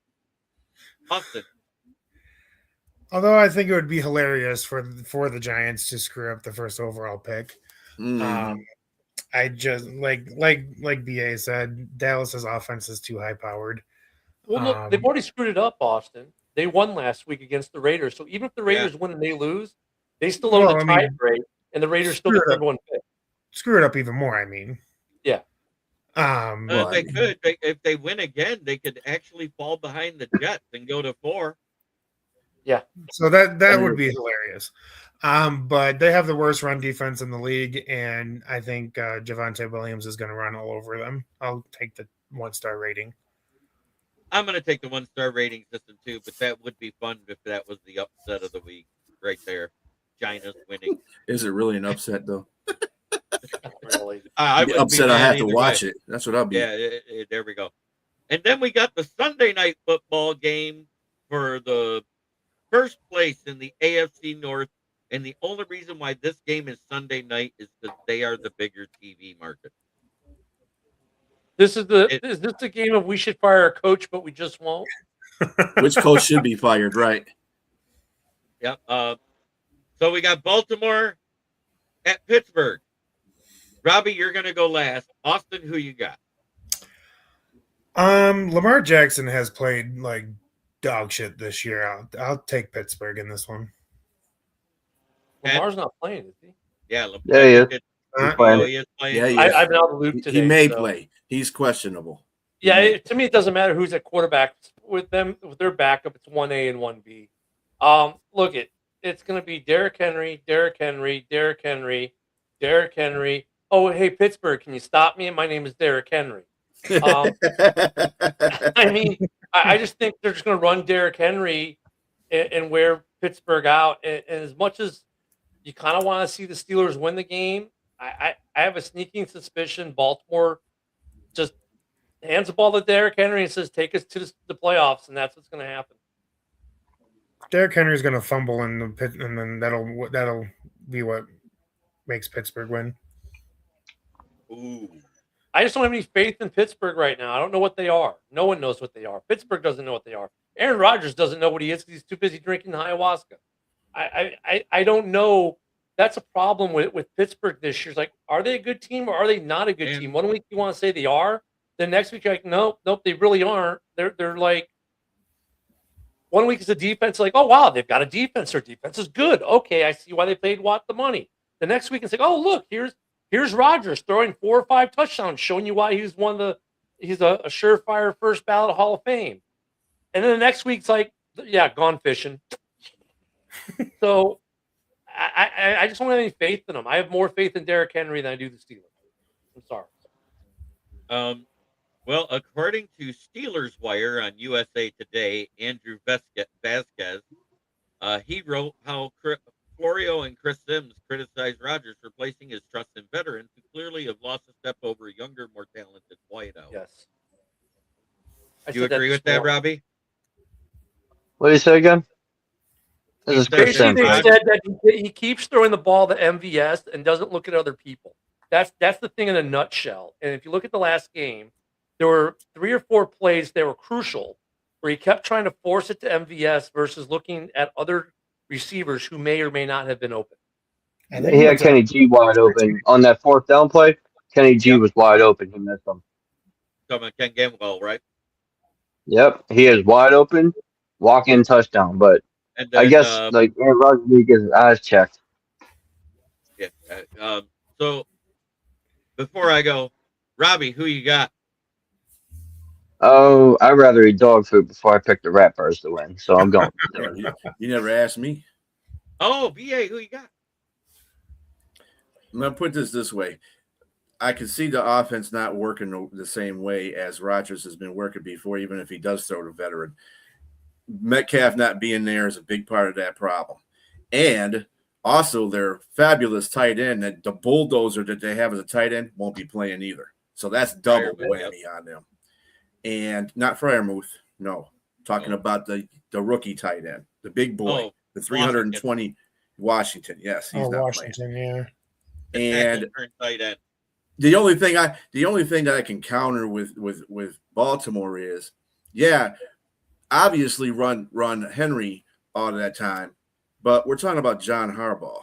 Austin. Although I think it would be hilarious for the Giants to screw up the first overall pick. I just like BA said, Dallas's offense is too high powered. Well, look, they've already screwed it up, Austin. They won last week against the Raiders. So even if the Raiders win and they lose, they still own the tie break, and the Raiders still get number 1 pick. Screw it up even more, I mean. Yeah. They could. If they win again, they could actually fall behind the Jets and go to 4. Yeah. So that would be hilarious. But they have the worst run defense in the league, and I think Javonte Williams is going to run all over them. I'll take the 1-star rating. I'm going to take the 1-star rating system too, but that would be fun if that was the upset of the week right there. Giants winning. Is it really an upset, though? Really. I upset, I have to watch it. That's what I'll be. Yeah, there we go. And then we got the Sunday night football game for the first place in the AFC North. And the only reason why this game is Sunday night is because they are the bigger TV market. Is this the game of we should fire a coach, but we just won't? Which coach should be fired, right? Yep. So we got Baltimore at Pittsburgh. Robbie, you're going to go last. Austin, who you got? Lamar Jackson has played like dog shit this year. I'll take Pittsburgh in this one. Lamar's not playing, is he? Yeah, Lamar. Yeah, he is. He's playing. he is playing. Yeah, he is. I've been out of the loop today. He may so. play. He's questionable. Yeah, to me, it doesn't matter who's at quarterback. With them, with their backup, it's 1A and 1B. Look, it's going to be Derrick Henry. Oh, hey, Pittsburgh, can you stop me? My name is Derrick Henry. I mean, I just think they're just going to run Derrick Henry and wear Pittsburgh out. And as much as you kind of want to see the Steelers win the game, I have a sneaking suspicion Baltimore just hands the ball to Derrick Henry and says, take us to the playoffs, and that's what's going to happen. Derrick Henry's going to fumble in the pit, and then that'll be what makes Pittsburgh win. Ooh. I just don't have any faith in Pittsburgh right now. I don't know what they are. No one knows what they are. Pittsburgh doesn't know what they are. Aaron Rodgers doesn't know what he is because he's too busy drinking ayahuasca. I don't know. That's a problem with Pittsburgh this year. It's like, are they a good team or are they not a good team? 1 week you want to say they are. The next week you're like, nope, they really aren't. They're like, 1 week is a defense, like, oh wow, they've got a defense. Their defense is good. Okay, I see why they paid Watt the money. The next week it's like, oh look, here's Rodgers throwing 4 or 5 touchdowns, showing you why he's he's a surefire first ballot Hall of Fame. And then the next week's like, yeah, gone fishing. So I just don't have any faith in them. I have more faith in Derrick Henry than I do the Steelers. I'm sorry. Well, according to Steelers Wire on USA Today, Andrew Vasquez, he wrote how Florio and Chris Sims criticized Rodgers for placing his trust in veterans who clearly have lost a step over younger, more talented wideouts. Yes. Do you agree with that, Robbie? What do you say again? He This is said Chris that Basically, Sims, they right? said that he keeps throwing the ball to MVS and doesn't look at other people. That's the thing in a nutshell. And if you look at the last game, there were 3 or 4 plays that were crucial where he kept trying to force it to MVS versus looking at other receivers who may or may not have been open. I think He it had was Kenny G wide open on that fourth down play. Kenny G Yep. was wide open. He missed him. Talking about Ken Gamble, right? Yep, he is wide open, walk-in touchdown. But And I then, guess like Aaron Rodgers needs to get his eyes checked. so before I go, Robbie, who you got? Oh, I'd rather eat dog food before I pick the Ratbirds to win. So I'm going. You never asked me. Oh, BA, who you got? I'm going to put this way. I can see the offense not working the same way as Rodgers has been working before, even if he does throw to veteran. Metcalf not being there is a big part of that problem. And also their fabulous tight end, that the bulldozer that they have as a tight end, won't be playing either. So that's double whammy on them. And not Freiermuth, no. Talking about the rookie tight end, the big boy, the 320 Washington. Yes, he's not Washington, playing. The And tight end. the only thing that I can counter with Baltimore is, yeah, obviously run Henry all of that time, but we're talking about John Harbaugh.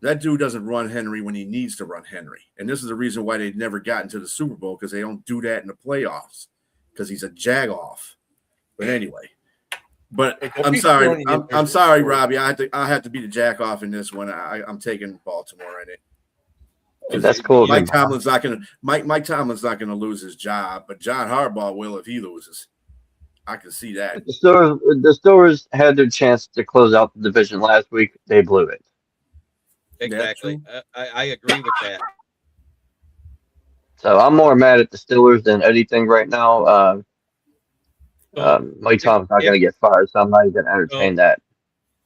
That dude doesn't run Henry when he needs to run Henry. And this is the reason why they've never gotten to the Super Bowl, because they don't do that in the playoffs, because he's a jag-off. But anyway, I'm sorry. I'm sorry, Robbie. I have to be the jack-off in this one. I'm taking Baltimore in it. That's cool. Mike Tomlin's not gonna lose his job, but John Harbaugh will if he loses. I can see that. The Steelers had their chance to close out the division last week. They blew it. Exactly. I agree with that. So I'm more mad at the Steelers than anything right now. Mike Tomlin's not going to get fired, so I'm not even going to entertain that.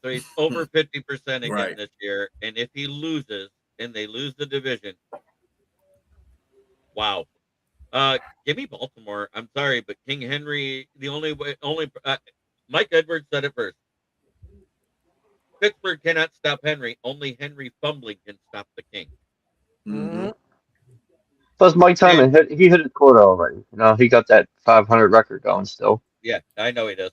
So he's over 50% again Right. this year, and if he loses and they lose the division, wow. Give me Baltimore. I'm sorry, but King Henry, Mike Edwards said it first. Pittsburgh cannot stop Henry. Only Henry fumbling can stop the King. Mm-hmm. Plus, Mike Tomlin he hit his quota already. You know, he got that 500 record going still. Yeah, I know he does.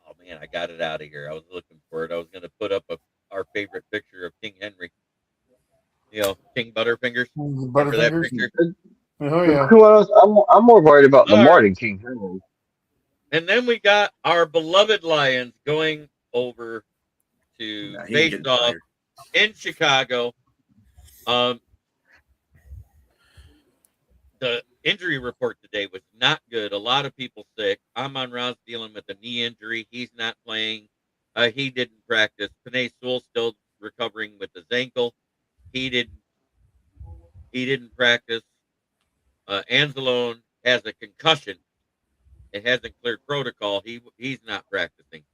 Oh man, I got it out of here. I was looking for it. I was going to put up our favorite picture of King Henry. You know, King Butterfingers. Remember that picture? Oh yeah. Who else? I'm more worried about Lamar than King Henry. And then we got our beloved Lions going over to face off in Chicago. The injury report today was not good. A lot of people sick. Amon Ra's dealing with a knee injury. He's not playing. He didn't practice. Penei Sewell still recovering with his ankle. He didn't practice. Anzalone has a concussion. It hasn't cleared protocol. He's not practicing.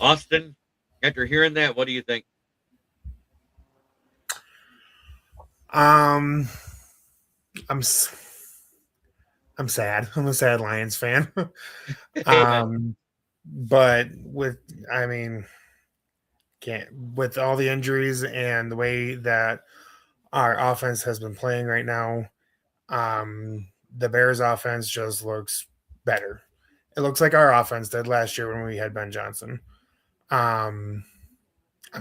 Austin, after hearing that, what do you think? I'm sad. I'm a sad Lions fan. But with all the injuries and the way that our offense has been playing right now, the Bears offense just looks better. It looks like our offense did last year when we had Ben Johnson. I'm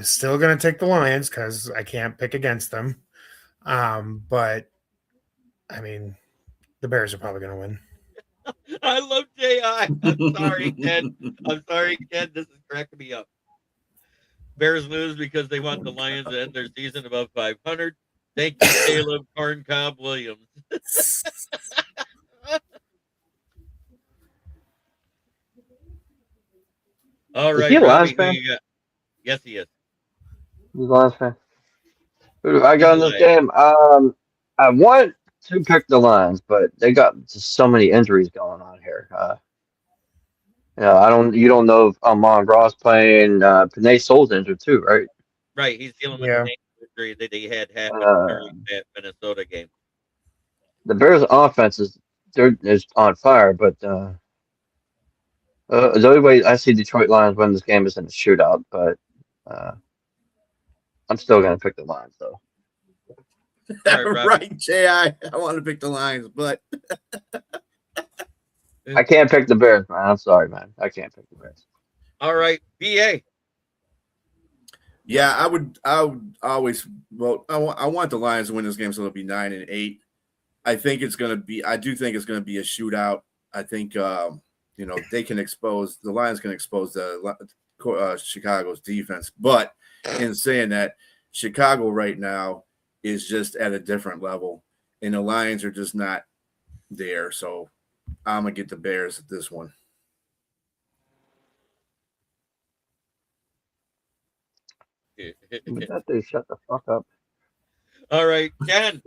still going to take the Lions because I can't pick against them. But the Bears are probably going to win. I love J.I. I'm sorry, Ken. This is cracking me up. Bears lose because they want the Lions to end their season above 500. Thank you, Caleb Corn Cobb Williams. All right, Robbie, who you got? Yes, he is. He's a Lions fan. Who do I got in this game? I want to pick the Lions, but they got just so many injuries going on here. You don't know if Amon Ross playing. Panay Soul's injured too, right? Right, he's dealing with Yeah. the same injury that he had happen Uh, during that Minnesota game. the Bears' offense is on fire, but the only way I see Detroit Lions win this game is in a shootout. But I'm still gonna pick the Lions, though. All right, Robbie. Right, Jay. I want to pick the Lions, but I can't pick the Bears, man. I'm sorry, man. I can't pick the Bears. All right, BA. yeah, I would always vote. I want the Lions to win this game, so it'll be 9-8. I do think it's going to be a shootout. I think the Lions can expose the Chicago's defense. But in saying that, Chicago right now is just at a different level, and the Lions are just not there. So I'm gonna get the Bears at this one. But that dude, shut the fuck up. All right, Ken.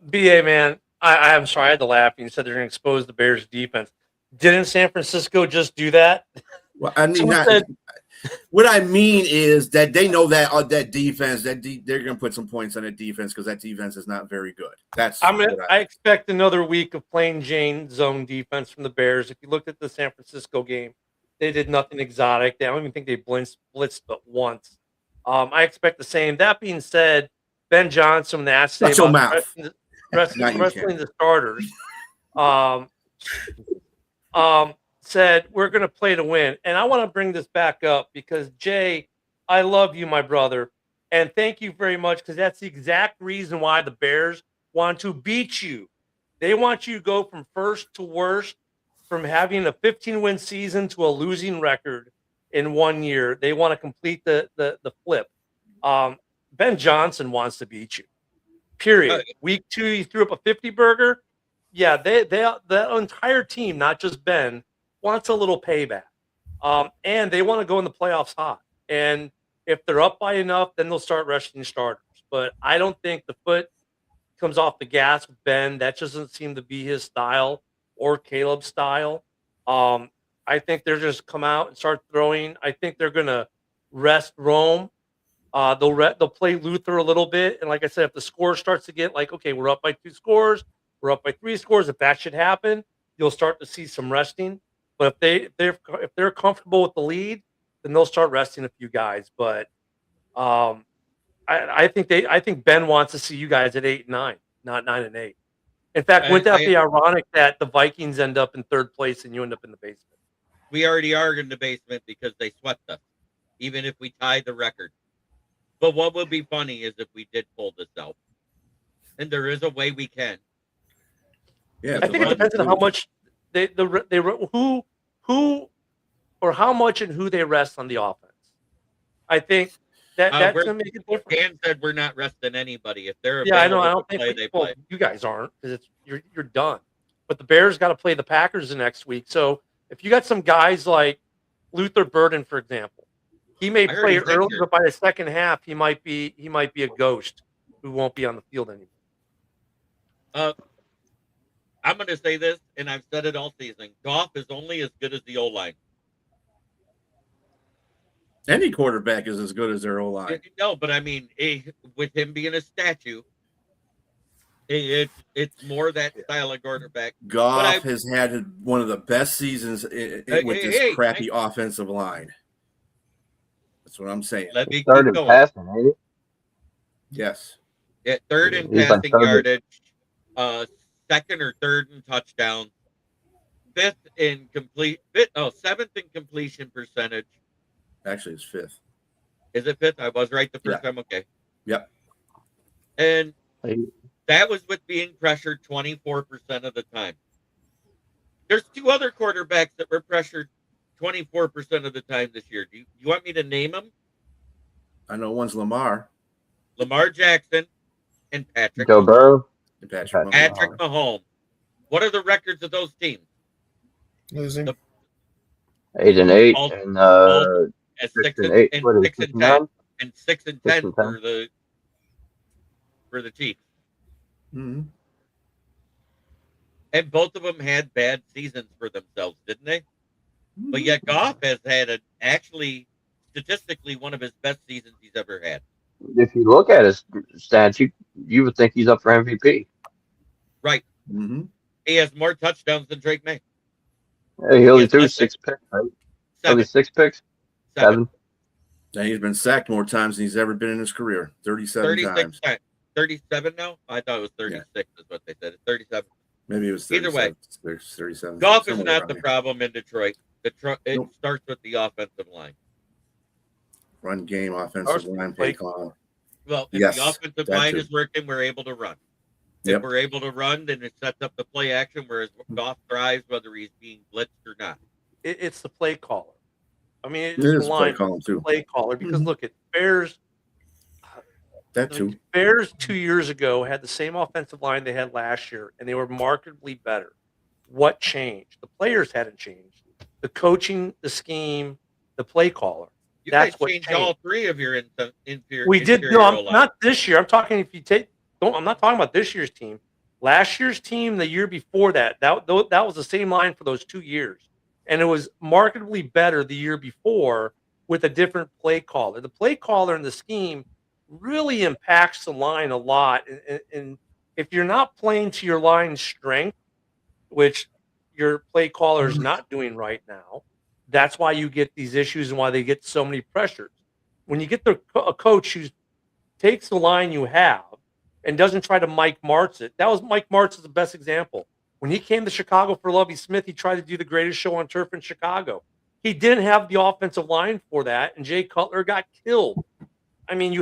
BA, man, I'm sorry, I had to laugh. You said they're going to expose the Bears' defense. Didn't San Francisco just do that? Well, I mean, Someone said- what I mean is that they know that that defense, they're going to put some points on that defense because that defense is not very good. I expect another week of plain Jane zone defense from the Bears. If you looked at the San Francisco game, they did nothing exotic. I don't even think they blitzed but once. I expect the same. That being said, Ben Johnson, the asked Shut your about mouth. wrestling the starters, said we're going to play to win. And I want to bring this back up because, Jay, I love you, my brother. And thank you very much because that's the exact reason why the Bears want to beat you. They want you to go from first to worst, from having a 15-win season to a losing record in 1 year. They want to complete the flip. Ben Johnson wants to beat you. Period. Week 2, he threw up a 50-burger. Yeah, the entire team, not just Ben, wants a little payback. And they want to go in the playoffs hot. And if they're up by enough, then they'll start rushing starters. But I don't think the foot comes off the gas with Ben. That doesn't seem to be his style or Caleb's style. I think they're just come out and start throwing. I think they're going to rest Rome. They'll play Luther a little bit. And like I said, if the score starts to get like, okay, we're up by 2 scores, we're up by 3 scores. If that should happen, you'll start to see some resting. But if they're comfortable with the lead, then they'll start resting a few guys. But I think Ben wants to see you guys at 8-9, not 9-8. In fact, wouldn't that be ironic that the Vikings end up in 3rd place and you end up in the basement? We already are in the basement because they swept us, even if we tied the record. But what would be funny is if we did pull this out, and there is a way we can. Yeah, I think it depends on how much who or how much and who they rest on the offense. I think that's going to make it different. Dan said we're not resting anybody. If they're I know. I available don't to think play, they play. you guys aren't because you're done. But the Bears got to play the Packers the next week. So if you got some guys like Luther Burden, for example, he may play early, but by the second half, he might be a ghost who won't be on the field anymore. I'm going to say this, and I've said it all season. Goff is only as good as the O-line. Any quarterback is as good as their O-line. No, but I mean, with him being a statue, it's more that style of quarterback. Goff has had one of the best seasons with this crappy offensive line. That's what I'm saying. Let me Third and passing, ain't it? Yes. Yeah, 3rd in passing yardage, 2nd or 3rd in touchdown, 7th in completion percentage. Actually, it's 5th. Is it 5th? I was right the first time. Okay. Yep. And that was with being pressured 24% of the time. There's 2 other quarterbacks that were pressured 24% of the time this year. Do you want me to name them? I know one's Lamar Jackson and Patrick Joe Burrow. and Patrick Mahomes. What are the records of those teams? Losing. 8-8 and 6-8 What is and 6 6-10 and 9? and 6-10 for the Chiefs. Mm-hmm. And both of them had bad seasons for themselves, didn't they? But yet Goff has had actually statistically one of his best seasons he's ever had. If you look at his stats, you would think he's up for MVP. Right. Mm-hmm. He has more touchdowns than Drake May. He only has threw less 6 picks, right? Only Seven. 6 picks? 7? Now he's been sacked more times than he's ever been in his career. 37 times. 37 now? I thought it was 36 is what they said. It's 37. Maybe it was 37. Either way, 37. Goff is not the problem in Detroit. It Nope. starts with the offensive line. Run game, offensive line, play call. Well, if Yes, the offensive that line too. is working, we're able to run. Yep. If we're able to run, then it sets up the play action, whereas Goff thrives whether he's being blitzed or not. It's the play caller. I mean, it's It the is play line, calling, it's the too. play caller because look at Bears. That too. Bears 2 years ago had the same offensive line they had last year, and they were markedly better. What changed? The players hadn't changed. The coaching, the scheme, the play caller. You That's guys what changed changed. all three of your inferior. We did. interior No, O-line. not this year. I'm talking if you take. I'm not talking about this year's team. Last year's team, the year before that was the same line for those 2 years, and it was markedly better the year before with a different play caller. The play caller and the scheme really impacts the line a lot. And if you're not playing to your line's strength, which your play caller is not doing right now, that's why you get these issues and why they get so many pressures. When you get a coach who takes the line you have and doesn't try to Mike Martz it, that was Mike Martz is the best example. When he came to Chicago for Lovie Smith, he tried to do the greatest show on turf in Chicago. He didn't have the offensive line for that, and Jay Cutler got killed. I mean,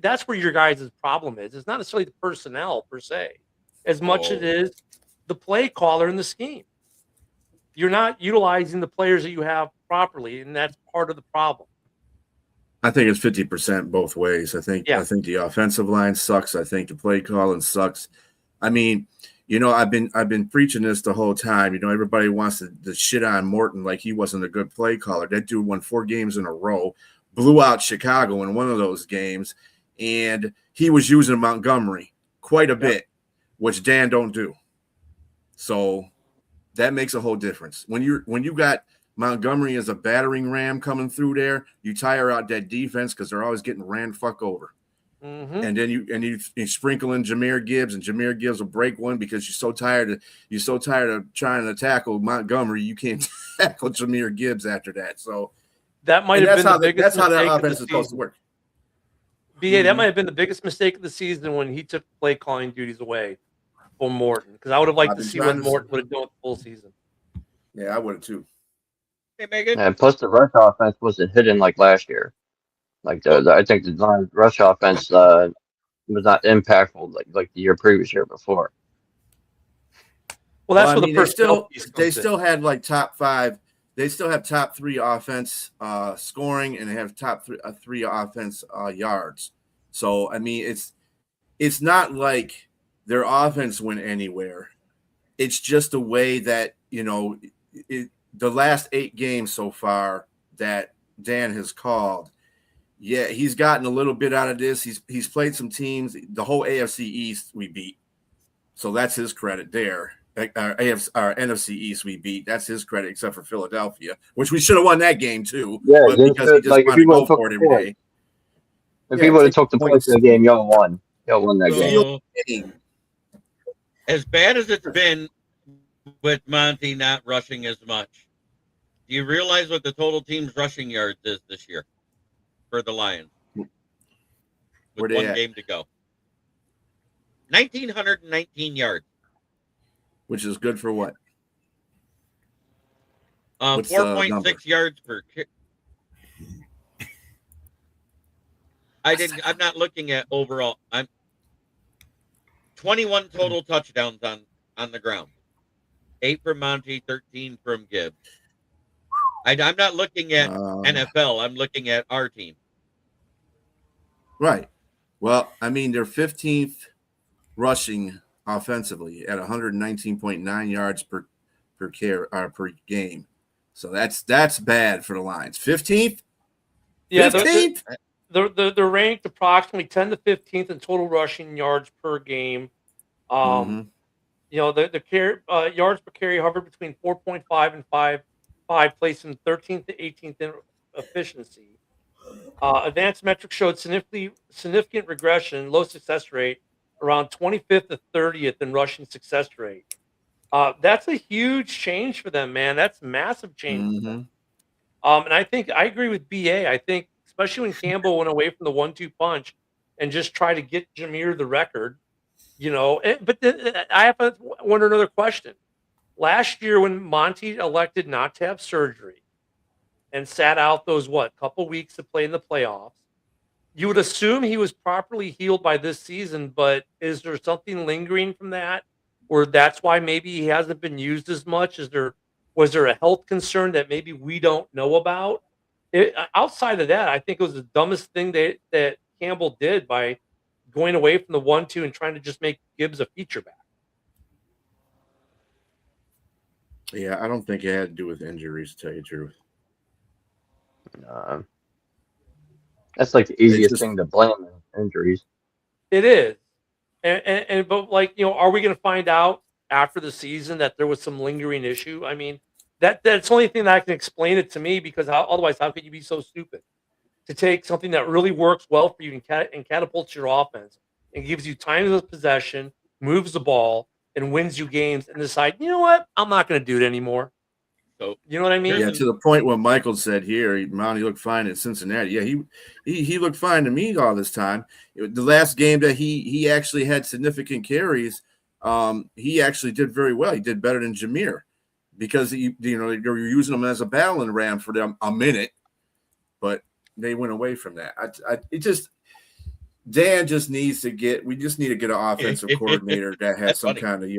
that's where your guys' problem is. It's not necessarily the personnel per se, as much as it is the play caller and the scheme. You're not utilizing the players that you have properly, and that's part of the problem. I think it's 50% both ways. I think the offensive line sucks. I think the play calling sucks. I mean, I've been preaching this the whole time. Everybody wants to shit on Morton like he wasn't a good play caller. That dude won 4 games in a row, blew out Chicago in one of those games, and he was using Montgomery quite a bit, which Dan don't do. So that makes a whole difference. When you got Montgomery as a battering ram coming through there, you tire out that defense because they're always getting ran fuck over. Mm-hmm. And then you sprinkle in Jahmyr Gibbs, and Jahmyr Gibbs will break one because you're so tired of trying to tackle Montgomery, you can't tackle Jahmyr Gibbs after that. So that might have been the biggest. That's how that mistake offense of is the supposed to season. work. BA, that might have been the biggest mistake of the season when he took play calling duties away from Morton, because I would have liked to see what Morton would have done with the full season. Yeah, I would have too. Hey, Megan. And plus, the rush offense wasn't hitting like last year. Like I think the Lions' rush offense was not impactful like the previous year before. Well, that's what the personnel they still had like top 5. They still have top 3 offense scoring, and they have top 3 offense yards. So I mean, it's not like their offense went anywhere. It's just the way that the last 8 games so far that Dan has called. Yeah, he's gotten a little bit out of this. He's played some teams. The whole AFC East we beat, so that's his credit there. Our NFC East we beat. That's his credit, except for Philadelphia, which we should have won that game too. Yeah, but because he just wanted to go for it every day. If he would have took the points in the game, y'all won. Y'all won that game. As bad as it's been with Monty not rushing as much, do you realize what the total team's rushing yards is this year for the Lions? With one game to go. 1,919 yards. Which is good for what? 4.6 yards per kick. I'm not looking at overall. I'm 21 total touchdowns on the ground. 8 from Monty, 13 from Gibbs. I'm not looking at NFL. I'm looking at our team. Right. Well, I mean, they're 15th rushing offensively at 119.9 yards per game. So that's bad for the Lions. 15th? Yeah, 15th? They're ranked approximately 10 to 15th in total rushing yards per game. Mhm. You know, the yards per carry hovered between 4.5 and 5, placing 13th to 18th in efficiency. Advanced metrics showed significant regression, low success rate, around 25th to 30th in rushing success rate. That's a huge change for them, man. That's massive change for them. And I think I agree with BA. I think, especially when Campbell went away from the 1-2 punch and just try to get Jameer the record, you know. But then I have to wonder another question. Last year, when Monty elected not to have surgery and sat out those couple weeks to play in the playoffs, you would assume he was properly healed by this season. But is there something lingering from that, or that's why maybe he hasn't been used as much? Was there a health concern that maybe we don't know about? Outside of that, I think it was the dumbest thing that Campbell did by going away from the 1-2 and trying to just make Gibbs a feature back. Yeah, I don't think it had to do with injuries, to tell you the truth. That's like the easiest thing to blame, injuries. It is. But like, you know, are we going to find out after the season that there was some lingering issue? I mean, that's the only thing that can explain it to me, because otherwise, how could you be so stupid to take something that really works well for you and catapults your offense and gives you time of possession, moves the ball, and wins you games, and decide, you know what, I'm not going to do it anymore. So you know what I mean? Yeah, to the point what Michael said here, Monty looked fine at Cincinnati. Yeah, he looked fine to me all this time. The last game that he actually had significant carries, he actually did very well. He did better than Jameer, because you're using him as a battling ram for them a minute, but they went away from that. Dan just needs to get. We just need to get an offensive coordinator that has some kind of,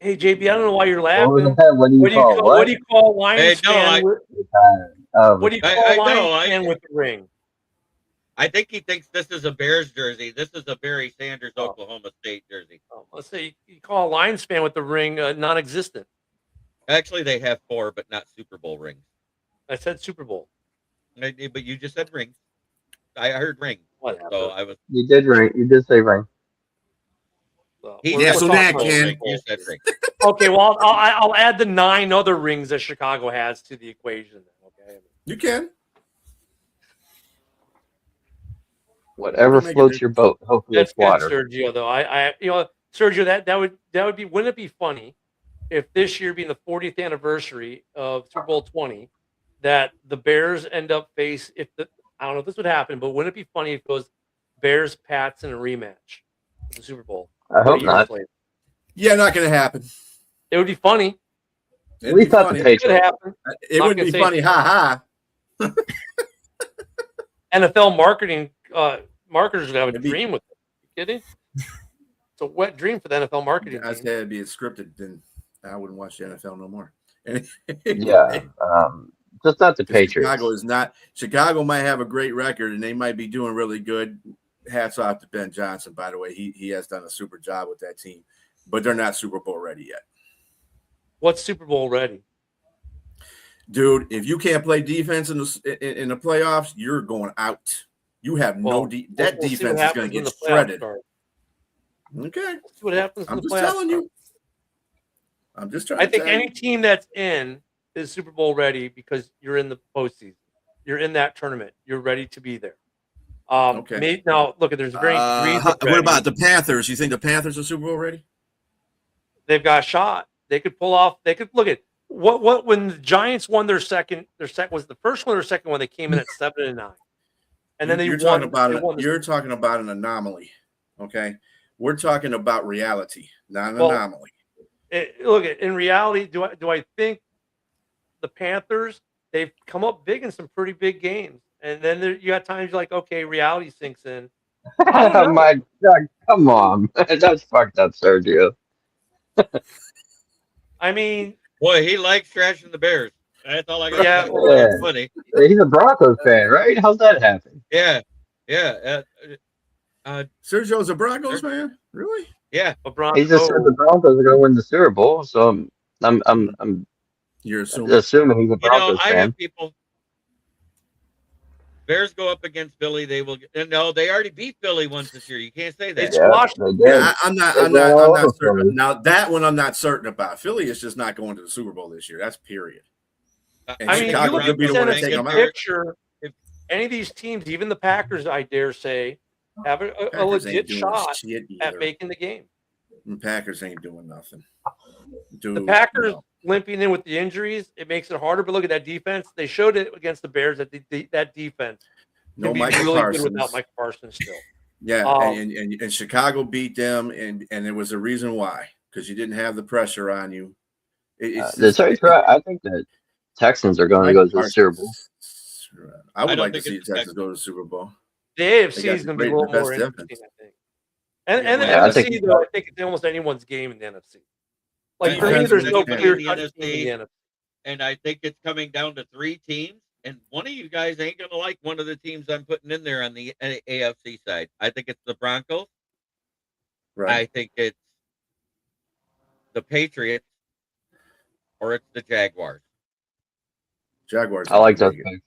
Hey, JB, I don't know why you're laughing. What do you call Lions fan? What do you call Lions fan with the ring? I think he thinks this is a Bears jersey. This is a Barry Sanders, Oklahoma State jersey. Let's say you call a Lions fan with the ring non-existent. Actually, they have 4, but not Super Bowl rings. I said Super Bowl. But you just said rings. I heard ring. Whatever. So I was. You did ring. You did say ring. So that can. You said ring. Okay, well, I'll add the 9 other rings that Chicago has to the equation. Okay, you can. Whatever floats your boat. Hopefully, that's it's water. good, Sergio. Though Sergio, that would be. Wouldn't it be funny if this year being the 40th anniversary of Super Bowl 20, that the Bears end up I don't know if this would happen, but wouldn't it be funny if it was Bears Pats in a rematch of the Super Bowl? I hope not. Yeah, not going to happen. It would be funny. We thought the Patriots. It wouldn't be funny. Ha ha. NFL marketers would have a dream with it. You kidding? It's a wet dream for the NFL marketing. I said it'd be scripted, then I wouldn't watch the NFL no more. Yeah. Just not the Patriots. Chicago might have a great record and they might be doing really good. Hats off to Ben Johnson, by the way. He has done a super job with that team, but they're not Super Bowl ready yet. What's Super Bowl ready? Dude, if you can't play defense in the playoffs, you're going out. You have that defense is going to get shredded. Okay. Let's see what happens in the playoffs. I'm just telling you. I'm just trying I think any team that's in is Super Bowl ready because you're in the postseason. You're in that tournament. You're ready to be there. Okay. Now, look, there's very what about the Panthers? You think the Panthers are Super Bowl ready? They've got a shot. They could pull off. They could look at what when the Giants won their second was the first one or second one. They came in at 7-9, and then you're talking about an anomaly. Okay, we're talking about reality, not an anomaly. Look, in reality, do I think the Panthers, they've come up big in some pretty big games, and then you got times you're like, okay, reality sinks in. Oh my God, come on, that's fucked up, Sergio. I mean, boy, he likes trashing the Bears. That's all I got. Yeah. That's funny. He's a Broncos fan, right? How's that happen? Yeah. Sergio's a Broncos fan, really? Yeah. He just said the Broncos are going to win the Super Bowl, so I'm You're assuming he's a Broncos fan. I have people. Bears go up against Philly, they will. No, they already beat Philly once this year. You can't say that. They squashed. they did. Yeah, I'm not over certain. Philly. Now that one I'm not certain about. Philly is just not going to the Super Bowl this year. That's period. And I mean, if you Chicago look could at be this the one to take NFC them out. picture, if any of these teams, even the Packers, I dare say, have a Packers ain't legit doing shot shit at either. making the game. And Packers ain't doing nothing. Dude, The Packers no. limping in with the injuries, it makes it harder. But look at that defense. They showed it against the Bears that that defense No can be Michael really Parsons. good without Mike Parsons still. Yeah, Um, and Chicago beat them, and there was a reason why, because you didn't have the pressure on you. I think that Texans are going to go to the Super Bowl. I would don't like to think see it's the Texans go to the Super Bowl. The AFC They got is going the to be a little best more defense. interesting, I think. And the Yeah, I NFC, think- though, I think it's almost anyone's game in the NFC. Like, for me, Depends there's on no the clear NFC. cut team in the NFC. And I think it's coming down to 3 teams. And one of you guys ain't going to like one of the teams I'm putting in there on the AFC side. I think it's the Broncos. Right. I think it's the Patriots, or it's the Jaguars. Jaguars. I like those make it. picks.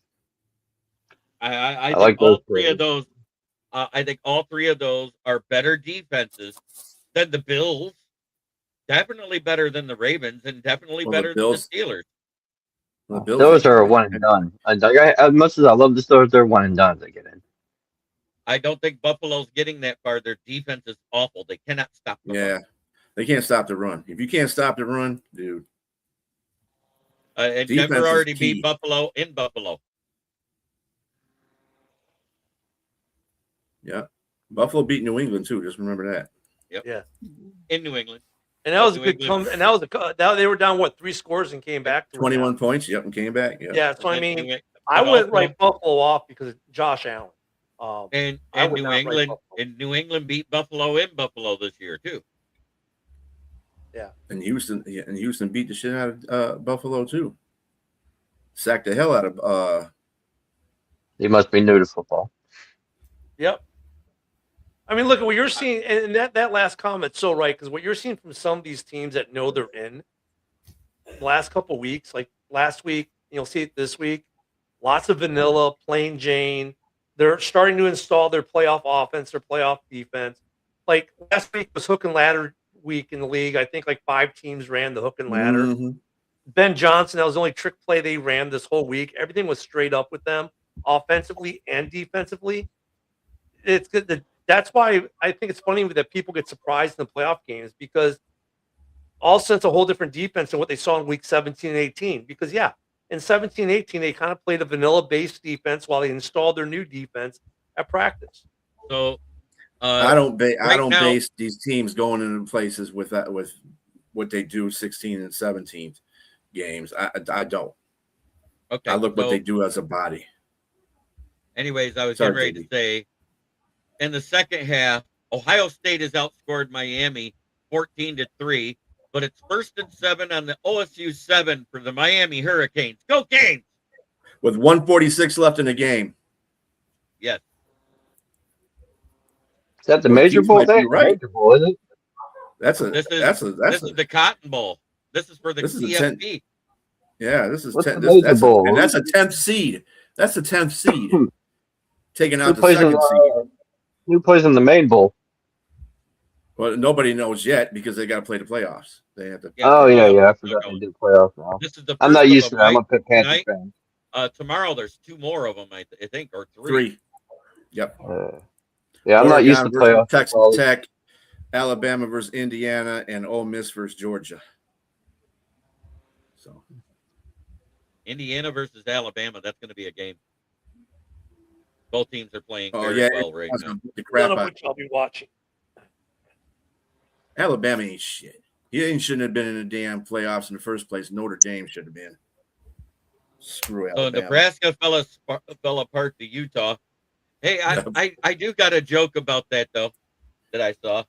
I like think all those 3 of players. those. I think all 3 of those are better defenses than the Bills. Definitely better than the Ravens, and definitely Well, the better Bills- than the Steelers. Well, the Bills Those ain't are a doing one it. and done. As much as I love the Steelers, they're one and done. They get in. I don't think Buffalo's getting that far. Their defense is awful. They cannot stop the Yeah, run. they can't stop the run. If you can't stop the run, dude, And Defense Denver is already key. beat Buffalo in Buffalo. yeah. Buffalo beat New England too. Just remember that. In New England. And that was a New good England. come. And that was now they were down 3 scores and came back to it 21 now. points. Yep, and came back. Yeah. Yeah, so I And then mean, New- I but wouldn't also- write Buffalo off because of Josh Allen. And I and would New not write England Buffalo. and New England beat Buffalo in Buffalo this year too. And Houston beat the shit out of Buffalo too. Sacked the hell out of They must be new to football. Yep. I mean, look at what you're seeing, and that last comment's so right, because what you're seeing from some of these teams that know they're in the last couple of weeks, like last week, you'll see it this week, lots of vanilla, plain Jane. They're starting to install their playoff offense, their playoff defense. Like last week was hook and ladder week in the league. I think like 5 teams ran the hook and ladder. Mhm. Ben Johnson, that was the only trick play they ran this whole week. Everything was straight up with them, offensively and defensively. It's good. That's why I think it's funny that people get surprised in the playoff games, because all sense a whole different defense than what they saw in week 17 and 18. Because, yeah, in 17 18, they kind of played a vanilla-based defense while they installed their new defense at practice. So I don't now- base these teams going into places with what they do 16 and 17 games. I don't. okay. I look what so they do as a body. anyways, I was Sorry, getting ready to JD. say in the second half, Ohio State has outscored Miami 14-3, but it's 1st and 7 on the OSU 7 for the Miami Hurricanes. Go Canes! With 146 left in the game. Yes. Is that the Well, Major Keith Bowl? might be That ain't right. the Major Bowl, is it? This is This is the Cotton Bowl. This is for the This is the CFP. this is What's 10. the Major Bowl? And that's a 10th seed. That's the 10th seed. Taking out Who the plays in second seed. who plays in the main bowl? Well, nobody knows yet because they got to play the playoffs. They have to. Yeah, Oh yeah, I forgot no. they do playoffs now. This is the I'm first not of used to them, that. I'm right? a Panther Tonight? fan. Tomorrow there's 2 more of them, I think, or 3. 3. Yep. Yeah, I'm not used to Oregon versus playoffs. Texas football. Tech, Alabama versus Indiana, and Ole Miss versus Georgia. So Indiana versus Alabama. That's going to be a game. Both teams are playing Oh, very yeah, well right that's now. gonna beat the None crap of out. which I'll be watching. Alabama ain't shit. Shouldn't have been in the damn playoffs in the first place. Notre Dame should have been. Screw So Alabama. Nebraska fell apart to Utah. Hey, I do got a joke about that though that I saw.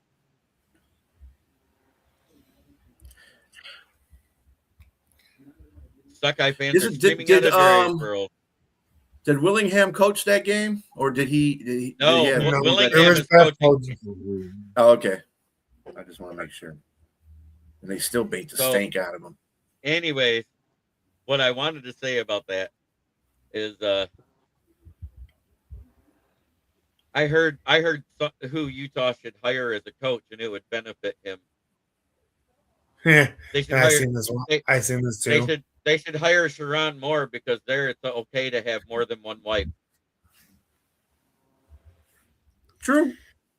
Suckeye fans are screaming out of their girls. Did Willingham coach that game, or did he? No, did he have- Willingham It was is Beth coaching. coaching. Oh, okay. I just want to make sure. And they still beat the So- stank out of them. Anyways, what I wanted to say about that is I heard who Utah should hire as a coach, and it would benefit him. Yeah, They should I hire. seen this one. They, I seen this they too. should hire Sharon Moore because there it's okay to have more than one wife. True.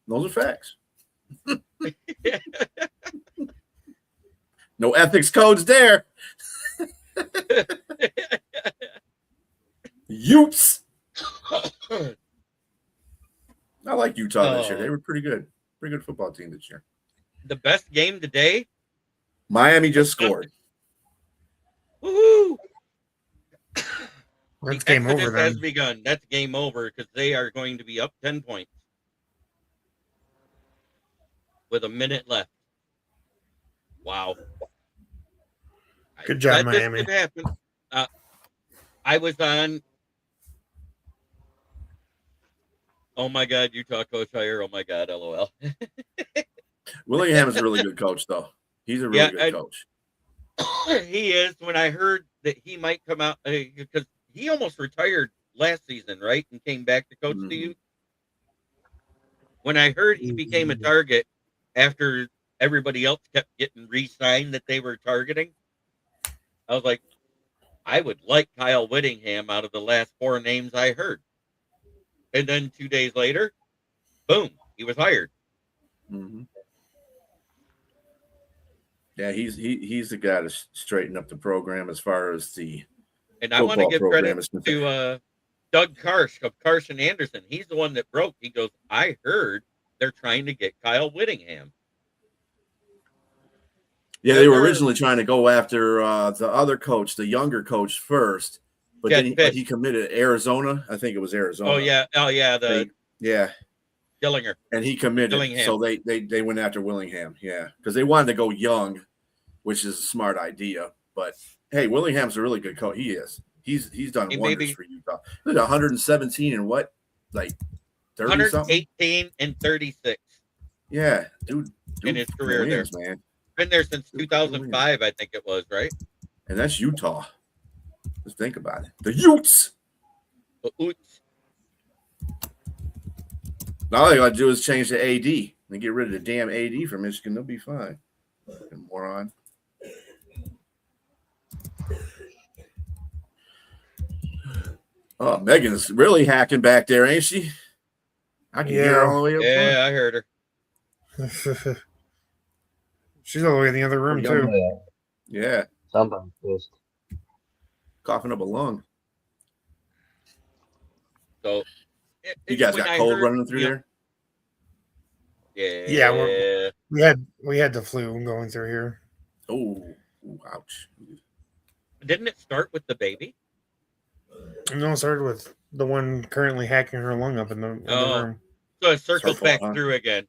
Those are facts. No ethics codes there. Utes. I like Utah this year. They were pretty good. Pretty good football team this year. The best game today. Miami just scored. Woohoo! That's game over Exodus then. has begun. That's game over because they are going to be up 10 points with a minute left. Wow. Good job, But this Miami. could happen. I was on. Oh my God, Utah coach hire. Oh my God, LOL. Willingham is a really good coach, though. He's a really good coach. He is. When I heard that he might come out, because he almost retired last season, right? And came back to coach the youth. When I heard he became a target after everybody else kept getting re-signed that they were targeting, I was like, I would like Kyle Whittingham out of the last 4 names I heard. And then 2 days later, boom, he was hired. Mm-hmm. Yeah, he's the guy to straighten up the program as far as the and I want to give program credit to Doug Karsh of Karsh and Anderson. He's the one that broke. He goes, I heard they're trying to get Kyle Whittingham. Yeah, they were originally trying to go after the other coach, the younger coach first, but then he committed Arizona. I think it was Arizona. Oh yeah, Dillinger. And he committed, Dillingham. so they went after Willingham. Yeah, because they wanted to go young, which is a smart idea. But hey, Willingham's a really good coach. He is. He's done wonders for Utah. He's 117 and what, like 30 118 and 36. Yeah, dude in his career wins, there, man. Been there since 2005, I think it was, right? And that's Utah. Just think about it. The Utes. The Utes. Now all they got to do is change the AD and get rid of the damn AD from Michigan. They'll be fine. Fucking moron. Oh, Megan's really hacking back there, ain't she? I can hear her all the way up. Yeah, I heard her. She's all the way in the other room, too. Yeah. Somebody's pissed. Coughing up a lung. So, you guys got cold running through there? Yeah. Yeah, we had the flu going through here. Oh, ouch. Didn't it start with the baby? No, it started with the one currently hacking her lung up in the room. So it circles back through again.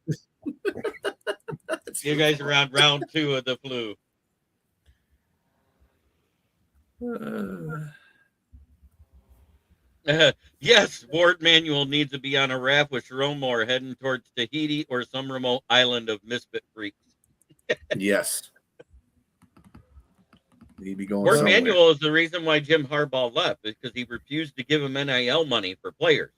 You guys are on round 2 of the flu. Yes, Ward Manuel needs to be on a raft with Sharon Moore heading towards Tahiti or some remote island of misfit freaks. Yes. He'd be going Ward Manuel is the reason why Jim Harbaugh left, because he refused to give him NIL money for players.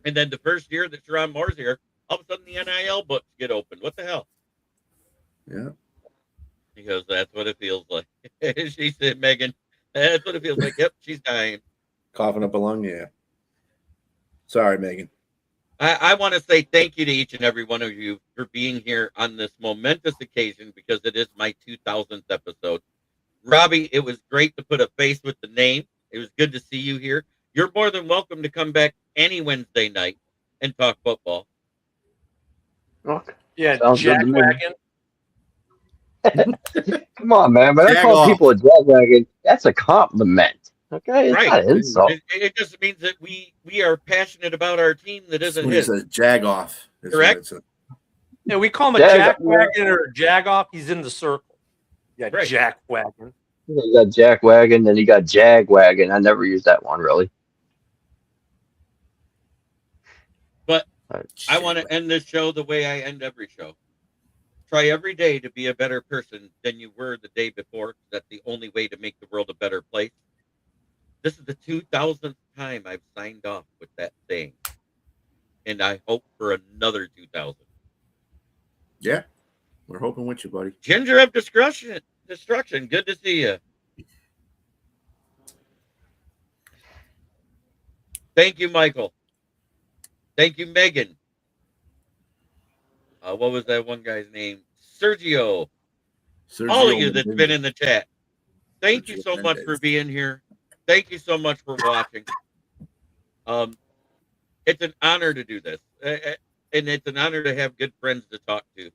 And then the first year that Sharon Moore's here, all of a sudden the NIL books get opened. What the hell? Yeah. He goes, that's what it feels like. She said, Megan, that's what it feels like. Yep, she's dying. Coughing up a lung, yeah. Sorry, Megan. I want to say thank you to each and every one of you for being here on this momentous occasion, because it is my 2000th episode. Robbie, it was great to put a face with the name. It was good to see you here. You're more than welcome to come back any Wednesday night and talk football. Okay. Yeah, Sounds Jackwagon. Come on, man. When I call people a jackwagon, that's a compliment. Okay, it's not an insult. It just means that we are passionate about our team that isn't When his. he says jag off. Correct? Yeah, we call him a jackwagon or a jagoff. He's in the circle. Yeah, right. Jackwagon. You got jackwagon, then you got jagwagon. I never used that one, really. But I want to end this show the way I end every show. Try every day to be a better person than you were the day before. That's the only way to make the world a better place. This is the 2000th time I've signed off with that saying. and I hope for another 2,000. Yeah, we're hoping with you, buddy. Ginger of Destruction. Good to see you. Thank you, Michael. Thank you, Megan. What was that one guy's name? Sergio. All of you that's been in the chat. Thank you so much for being here. Thank you so much for watching. It's an honor to do this. And it's an honor to have good friends to talk to.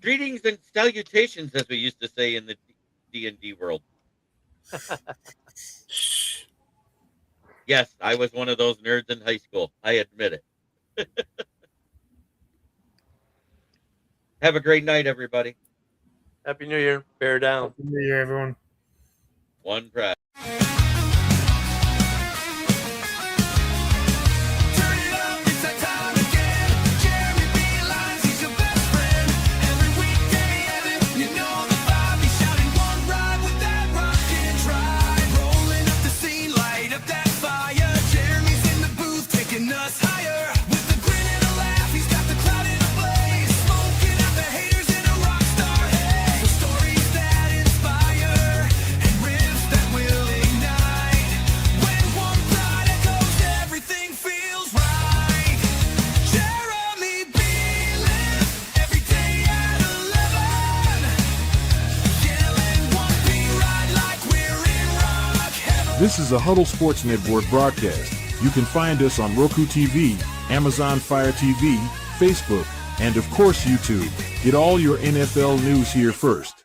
Greetings and salutations, as we used to say in the D&D world. Yes, I was one of those nerds in high school. I admit it. Have a great night, everybody. Happy New Year. Bear down. Happy New Year, everyone. One pride. Turn it up, it's that time again. Jeremy realizes he's your best friend. Every weekday, Evan, you know the vibe. He's shouting one ride with that rockin' drive. Rolling up the scene, light up that fire. Jeremy's in the booth, taking us higher. With a grin and a laugh, he's got the crowd in a blaze. Smoking out the haters in a rock star haze. Stories that inspire and riffs that will ignite. When one pride echoes, everything feels right. Jeremy Beelan, every day at 11. Yelling one P ride like we're in rock heaven. This is a Huddle Sports Network broadcast. You can find us on Roku TV, Amazon Fire TV, Facebook, and of course YouTube. Get all your NFL news here first.